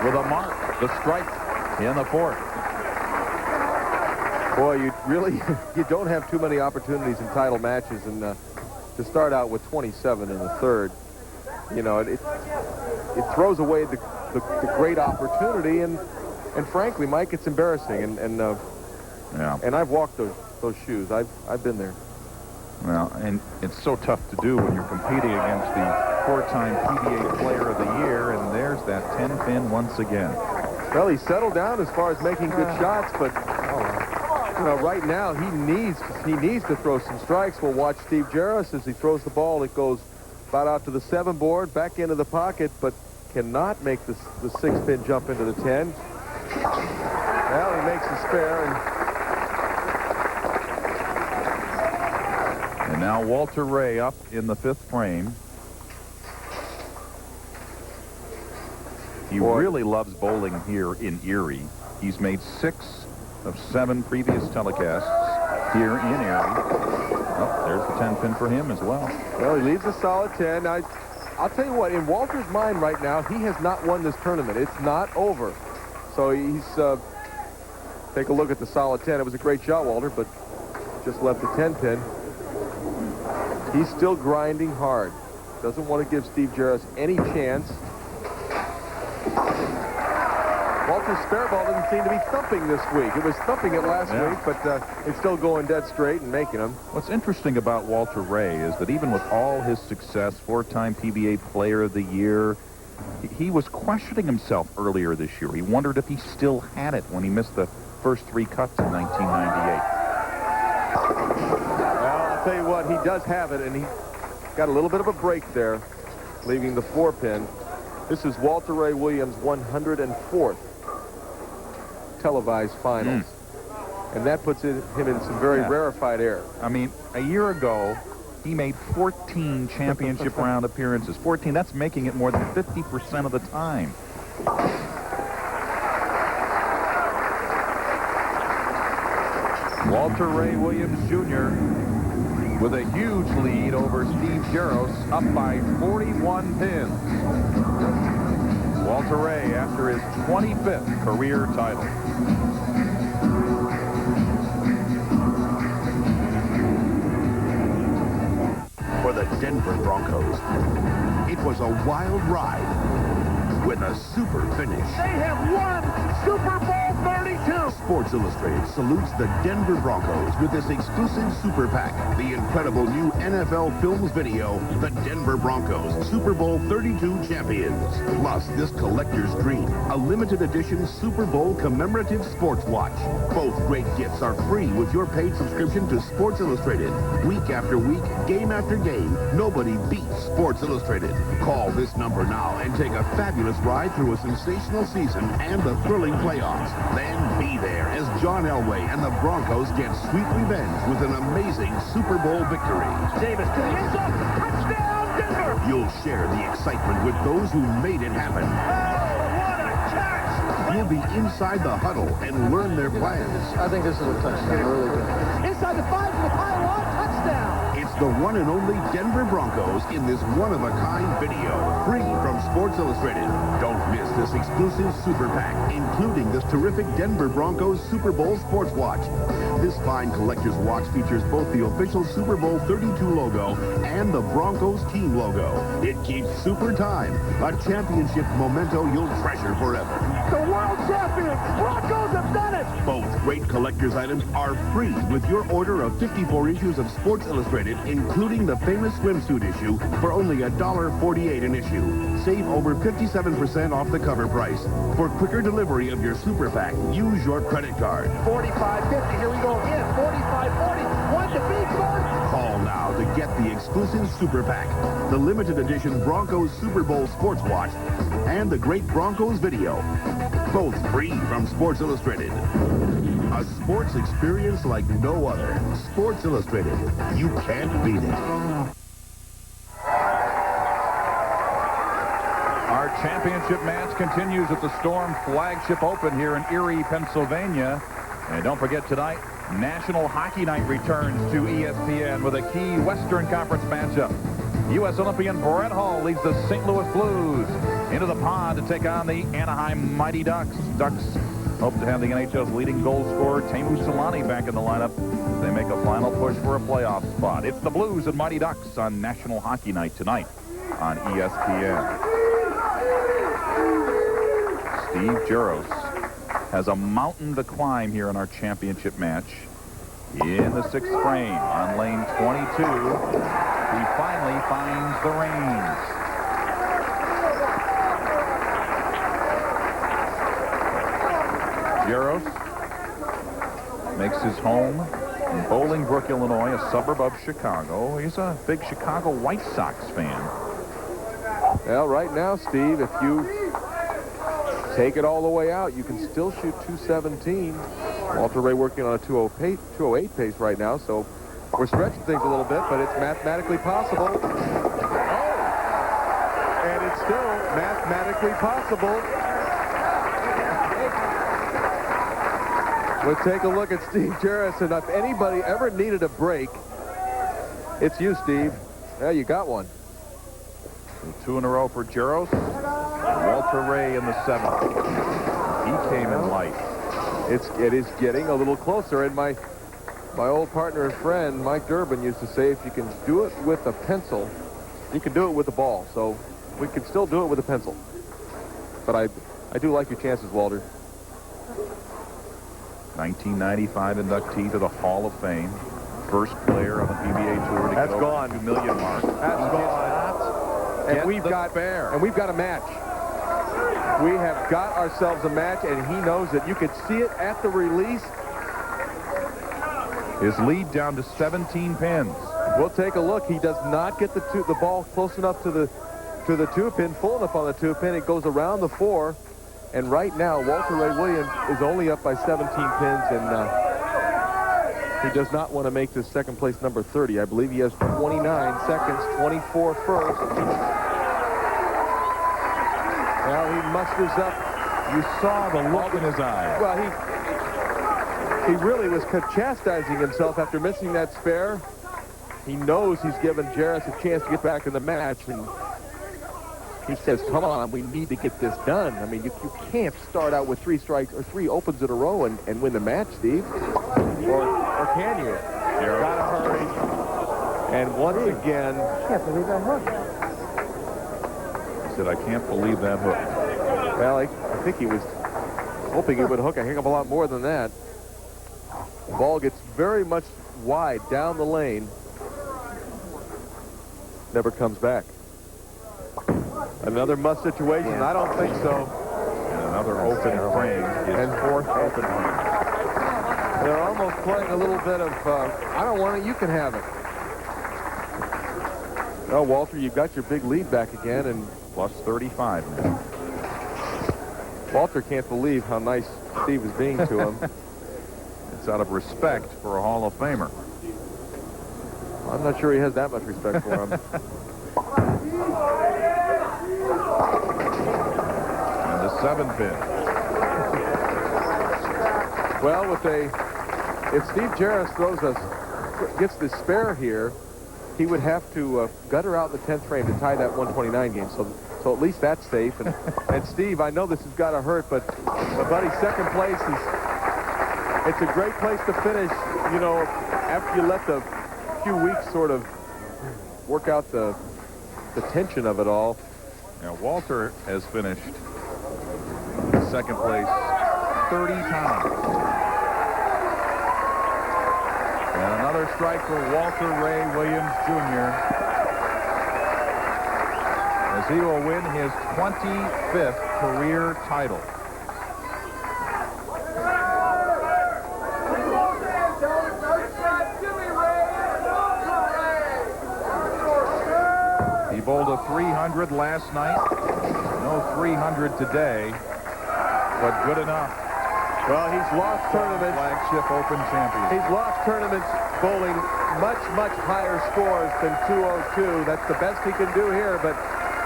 with a mark. The strike in the 4th. Boy, you don't have too many opportunities in title matches, and to start out with 27 in the 3rd. You know, it throws away the great opportunity, and frankly, Mike, it's embarrassing. And I've walked those shoes. I've been there. Well, and it's so tough to do when you're competing against the 4-time PBA Player of the Year, and there's that 10 pin once again. Well, he settled down as far as making good shots, but you know, right now he needs to throw some strikes. We'll watch Steve Jaros as he throws the ball. It goes about out to the 7 board, back into the pocket, but cannot make the 6 pin jump into the 10. Well, he makes a spare. And now Walter Ray up in the 5th frame. He really loves bowling here in Erie. He's made 6 of 7 previous telecasts here in Erie. Oh, there's the 10 pin for him as well. Well, he leaves a solid 10. I'll tell you what, in Walter's mind right now, he has not won this tournament. It's not over. So he's, take a look at the solid 10. It was a great shot, Walter, but just left the 10 pin. He's still grinding hard. Doesn't want to give Steve Jaros any chance. Walter's spare ball doesn't seem to be thumping this week. It was thumping it last week, but it's still going dead straight and making them. What's interesting about Walter Ray is that even with all his success, 4-time PBA Player of the Year, he was questioning himself earlier this year. He wondered if he still had it when he missed the first 3 cuts in 1998. Well, I'll tell you what, he does have it, and he got a little bit of a break there, leaving the 4 pin. This is Walter Ray Williams' 104th televised finals. And that puts him in some very rarefied air. I mean, a year ago, he made 14 championship round appearances. 14, that's making it more than 50% of the time. Walter Ray Williams Jr. with a huge lead over Steve Jaros, up by 41 pins. Walter Ray after his 25th career title. Denver Broncos. It was a wild ride with a super finish. They have won Super Bowl 32. Sports Illustrated salutes the Denver Broncos with this exclusive Super Pack, the incredible new NFL Films video, the Denver Broncos Super Bowl 32 champions. Plus, this collector's dream, a limited edition Super Bowl commemorative sports watch. Both great gifts are free with your paid subscription to Sports Illustrated. Week after week, game after game, nobody beats Sports Illustrated. Call this number now and take a fabulous ride through a sensational season and the thrilling playoffs. Then be there as John Elway and the Broncos get sweet revenge with an amazing Super Bowl victory. Davis to the end zone. Touchdown, Denver! You'll share the excitement with those who made it happen. You'll be inside the huddle and learn their plans. I think this is a touchdown. Really good. Inside the 5 to the pylon. Touchdown! It's the one and only Denver Broncos in this one-of-a-kind video, free from Sports Illustrated. Don't miss this exclusive Super Pack, including this terrific Denver Broncos Super Bowl sports watch. This fine collector's watch features both the official Super Bowl 32 logo and the Broncos team logo. It keeps super time, a championship memento you'll treasure forever. The world champions, Broncos have done it! Both great collector's items are free with your order of 54 issues of Sports Illustrated, including the famous swimsuit issue, for only $1.48 an issue. Save over 57% off the cover price. For quicker delivery of your Super Pack, use your credit card. 45-50, here we go again. 45-40, one to beat Gordon. Call now to get the exclusive Super Pack, the limited edition Broncos Super Bowl sports watch, and the great Broncos video. Both free from Sports Illustrated. A sports experience like no other. Sports Illustrated. You can't beat it. Our championship match continues at the Storm Flagship Open here in Erie, Pennsylvania. And don't forget tonight, National Hockey Night returns to ESPN with a key Western Conference matchup. U.S. Olympian Brett Hall leads the St. Louis Blues into the pond to take on the Anaheim Mighty Ducks. Ducks hope to have the NHL's leading goal scorer, Teemu Selanne, back in the lineup as they make a final push for a playoff spot. It's the Blues and Mighty Ducks on National Hockey Night tonight on ESPN. Steve Jaros has a mountain to climb here in our championship match. In the 6th frame on lane 22, he finally finds the reins. Jaros makes his home in Bolingbrook, Illinois, a suburb of Chicago. He's a big Chicago White Sox fan. Well, right now, Steve, if you take it all the way out, you can still shoot 217. Walter Ray working on a 208 pace right now, so we're stretching things a little bit, but it's mathematically possible. Oh! And it's still mathematically possible. We'll take a look at Steve Jaros, and if anybody ever needed a break, it's you, Steve. Yeah, you got one. 2 in a row for Jaros. Walter Ray in the 7th. He came in light. It is getting a little closer, and my old partner and friend Mike Durbin used to say, if you can do it with a pencil, you can do it with a ball. So we can still do it with a pencil. But I do like your chances, Walter. 1995 inductee to the Hall of Fame. First player on the PBA Tour to get over the 2 million mark. That's gone. And we've got a match. We have got ourselves a match, and he knows that. You could see it at the release. His lead down to 17 pins. We'll take a look. He does not get the ball close enough to the 2-pin, full enough on the 2-pin. It goes around the 4. And right now, Walter Ray Williams is only up by 17 pins, and he does not want to make this second place number 30. I believe he has 29 seconds, 24 first. Well, he musters up. You saw the look in his eyes. Well, he really was chastising himself after missing that spare. He knows he's given Jaros a chance to get back in the match, and he says, come on, we need to get this done. I mean, you can't start out with 3 strikes or 3 opens in a row and win the match, Steve. Or can you? Gotta hurry. And once again... I can't believe that hook. He said, I can't believe that hook. Well, I think he was hoping it would hook a heck of a lot more than that. The ball gets very much wide down the lane. Never comes back. Another must situation? Yeah. I don't think so. And another open frame. His fourth open frame. They're almost playing a little bit of, I don't want it, you can have it. Oh, Walter, you've got your big lead back again, and plus 35 now. Walter can't believe how nice Steve is being to him. It's out of respect for a Hall of Famer. I'm not sure he has that much respect for him. And the 7-pin. Well, if Steve Jaros gets the spare here, he would have to gutter out the 10th frame to tie that 129 game. So at least that's safe. And Steve, I know this has got to hurt, but buddy, second place it's a great place to finish. You know, after you let the few weeks sort of work out the tension of it all. Now, Walter has finished second place 30 times. And another strike for Walter Ray Williams Jr. as he will win his 25th career title. He bowled a 300 last night. No 300 today, but good enough. Well, he's lost tournaments. Flagship Open champion. He's lost tournaments bowling much, much higher scores than 202. That's the best he can do here, but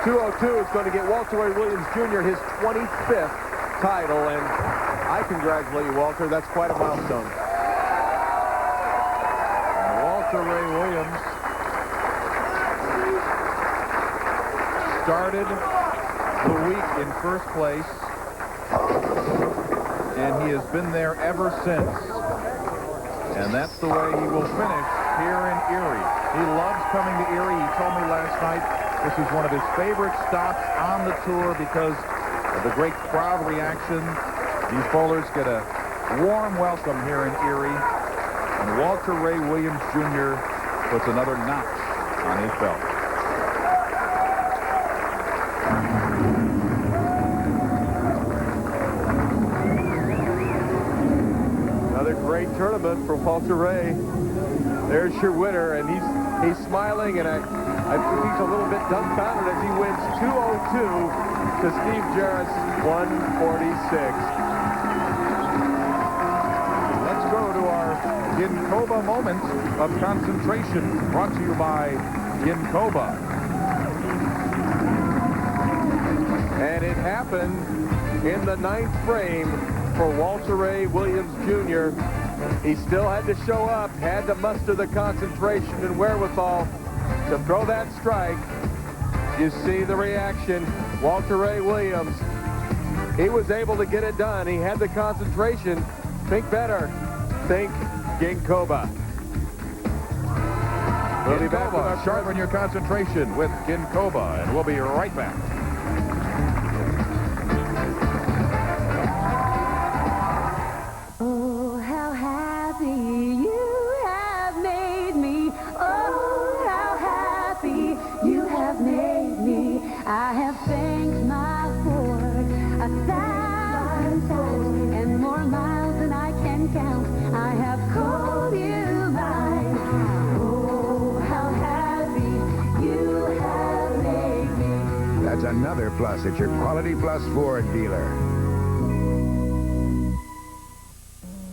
202 is going to get Walter Ray Williams Jr. his 25th title, and I congratulate you, Walter. That's quite a milestone. And Walter Ray Williams started the week in first place, and he has been there ever since. And that's the way he will finish here in Erie. He loves coming to Erie. He told me last night this is one of his favorite stops on the tour because of the great crowd reaction. These bowlers get a warm welcome here in Erie. And Walter Ray Williams Jr. puts another notch on his belt. Great tournament for Walter Ray. There's your winner, and he's smiling, and I think he's a little bit dumbfounded as he wins 202 to Steve Jaros 146. Let's go to our Ginkoba moment of concentration, brought to you by Ginkoba. And it happened in the 9th frame for Walter Ray Williams Jr. He still had to show up, had to muster the concentration and wherewithal to throw that strike. You see the reaction. Walter Ray Williams, he was able to get it done. He had the concentration. Think better. Think Ginkoba. We'll be back with our Sharpen your concentration with Ginkoba, and we'll be right back. I have thanked my Lord 1,000 times and more miles than I can count. I have called you mine. Oh, how happy you have made me. That's another plus at your Quality Plus Ford dealer.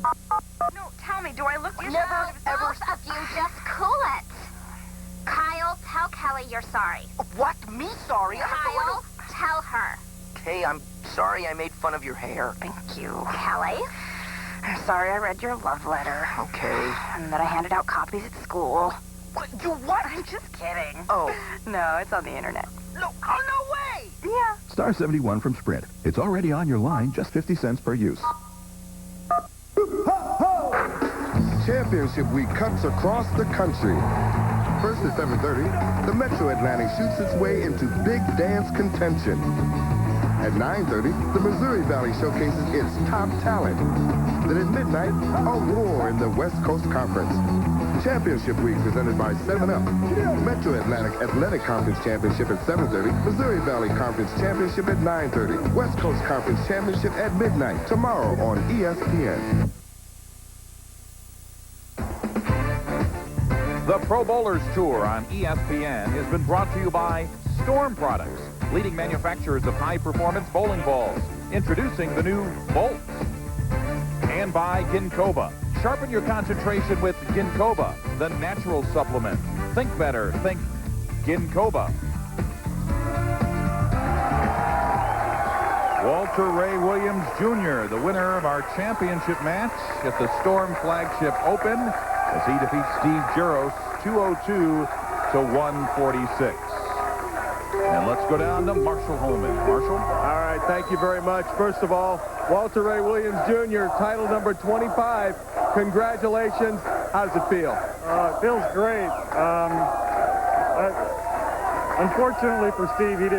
No, tell me, do I look never, ever of you? Just cool it. Kyle, tell Kelly you're sorry. What? Me sorry? Kyle, tell her. Kay, I'm sorry I made fun of your hair. Thank you. Kelly? I'm sorry I read your love letter. Okay. And that I handed out copies at school. What? You what? I'm just kidding. Oh. No, it's on the internet. No, oh, no way! Yeah. Star 71 from Sprint. It's already on your line, just 50 cents per use. Championship week cuts across the country. 1st at 7:30, the Metro Atlantic shoots its way into big dance contention. At 9:30, the Missouri Valley showcases its top talent. Then at midnight, a war in the West Coast Conference. Championship Week presented by 7-Up. Metro Atlantic Athletic Conference Championship at 7:30. Missouri Valley Conference Championship at 9:30. West Coast Conference Championship at midnight. Tomorrow on ESPN. The Pro Bowlers Tour on ESPN has been brought to you by Storm Products, leading manufacturers of high-performance bowling balls. Introducing the new Bolts. And by Ginkoba. Sharpen your concentration with Ginkoba, the natural supplement. Think better. Think Ginkoba. Walter Ray Williams Jr., the winner of our championship match at the Storm Flagship Open, as he defeats Steve Jaros 202 to 146. And let's go down to Marshall Holman. Marshall? All right, thank you very much. First of all, Walter Ray Williams Jr., title number 25. Congratulations. How does it feel? It feels great. Unfortunately for Steve, he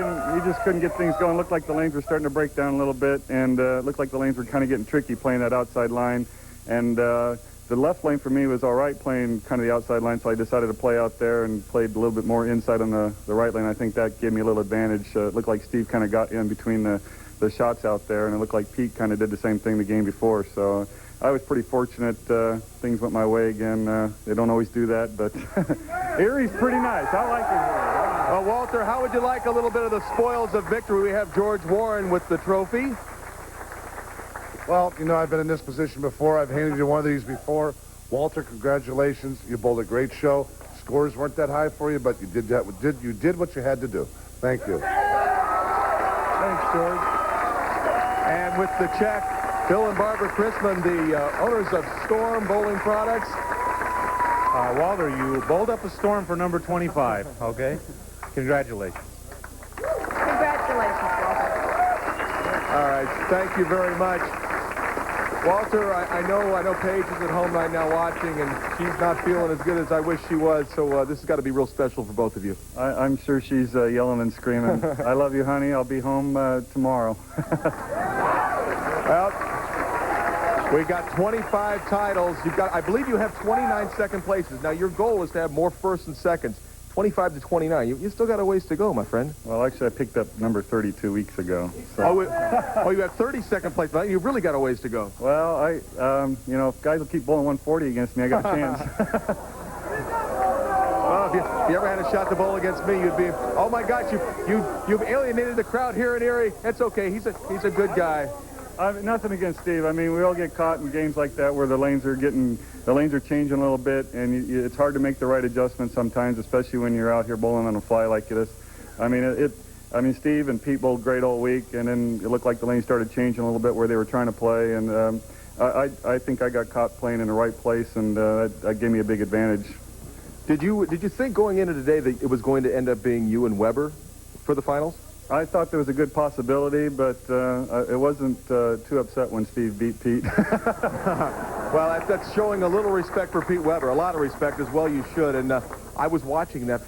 just couldn't get things going. Looked like the lanes were starting to break down a little bit, and looked like the lanes were kind of getting tricky playing that outside line. And the left lane for me was all right playing kind of the outside line, so I decided to play out there and played a little bit more inside on the right lane. I think that gave me a little advantage. It looked like Steve kind of got in between the shots out there, and it looked like Pete kind of did the same thing the game before. So I was pretty fortunate. Things went my way again. They don't always do that, but Erie's pretty nice. I like it here. Walter, how would you like a little bit of the spoils of victory? We have George Warren with the trophy. Well, you know, I've been in this position before. I've handed you one of these before. Walter, congratulations. You bowled a great show. Scores weren't that high for you, but you did what you had to do. Thank you. Thanks, George. And with the check, Bill and Barbara Chrisman, the owners of Storm Bowling Products. Walter, you bowled up a storm for number 25, okay? Congratulations. Congratulations, Walter. All right, thank you very much. Walter, I know Paige is at home right now watching, and she's not feeling as good as I wish she was, so this has got to be real special for both of you. I'm sure she's yelling and screaming. I love you, honey. I'll be home tomorrow. Well, we got 25 titles. I believe you have 29 second places. Now, your goal is to have more firsts and seconds. 25 to 29. You still got a ways to go, my friend. Well, actually, I picked up number 32 weeks ago. So. Oh, you have 30 second place. You've really got a ways to go. Well, you know, if guys will keep bowling 140 against me, I got a chance. Well, if you ever had a shot to bowl against me, you'd be, oh my gosh, you've alienated the crowd here in Erie. It's okay. He's a good guy. Nothing against Steve. I mean, we all get caught in games like that where the lanes are changing a little bit, and it's hard to make the right adjustments sometimes, especially when you're out here bowling on a fly like this. I mean, Steve and Pete bowled great all week, and then it looked like the lanes started changing a little bit where they were trying to play, and I think I got caught playing in the right place, and that gave me a big advantage. Did you think going into today that it was going to end up being you and Weber for the finals? I thought there was a good possibility, but it wasn't too upset when Steve beat Pete. Well, that's showing a little respect for Pete Weber, a lot of respect as well. You should. And I was watching the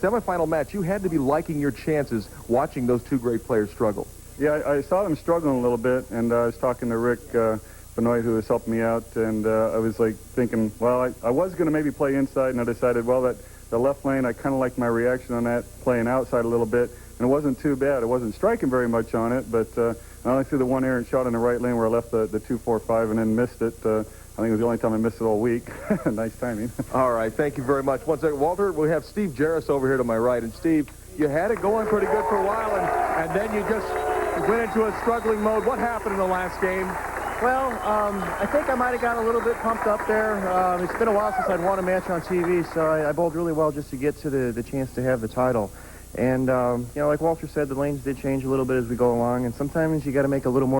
semifinal match. You had to be liking your chances watching those two great players struggle. Yeah, I saw them struggling a little bit, and I was talking to Rick Benoit, who was helping me out, and I was like thinking, well, I was going to maybe play inside, and I decided, well, that the left lane, I kind of liked my reaction on that, playing outside a little bit. And it wasn't too bad. I wasn't striking very much on it, but I only threw the one errant shot in the right lane where I left the 2-4-5 and then missed it. I think it was the only time I missed it all week. Nice timing. All right, thank you very much. One second, Walter, we have Steve Jaros over here to my right. And Steve, you had it going pretty good for a while, and then you just went into a struggling mode. What happened in the last game? Well, I think I might have gotten a little bit pumped up there. It's been a while since I'd won a match on TV, so I bowled really well just to get to the chance to have the title. And, you know, like Walter said, the lanes did change a little bit as we go along, and sometimes you got to make a little more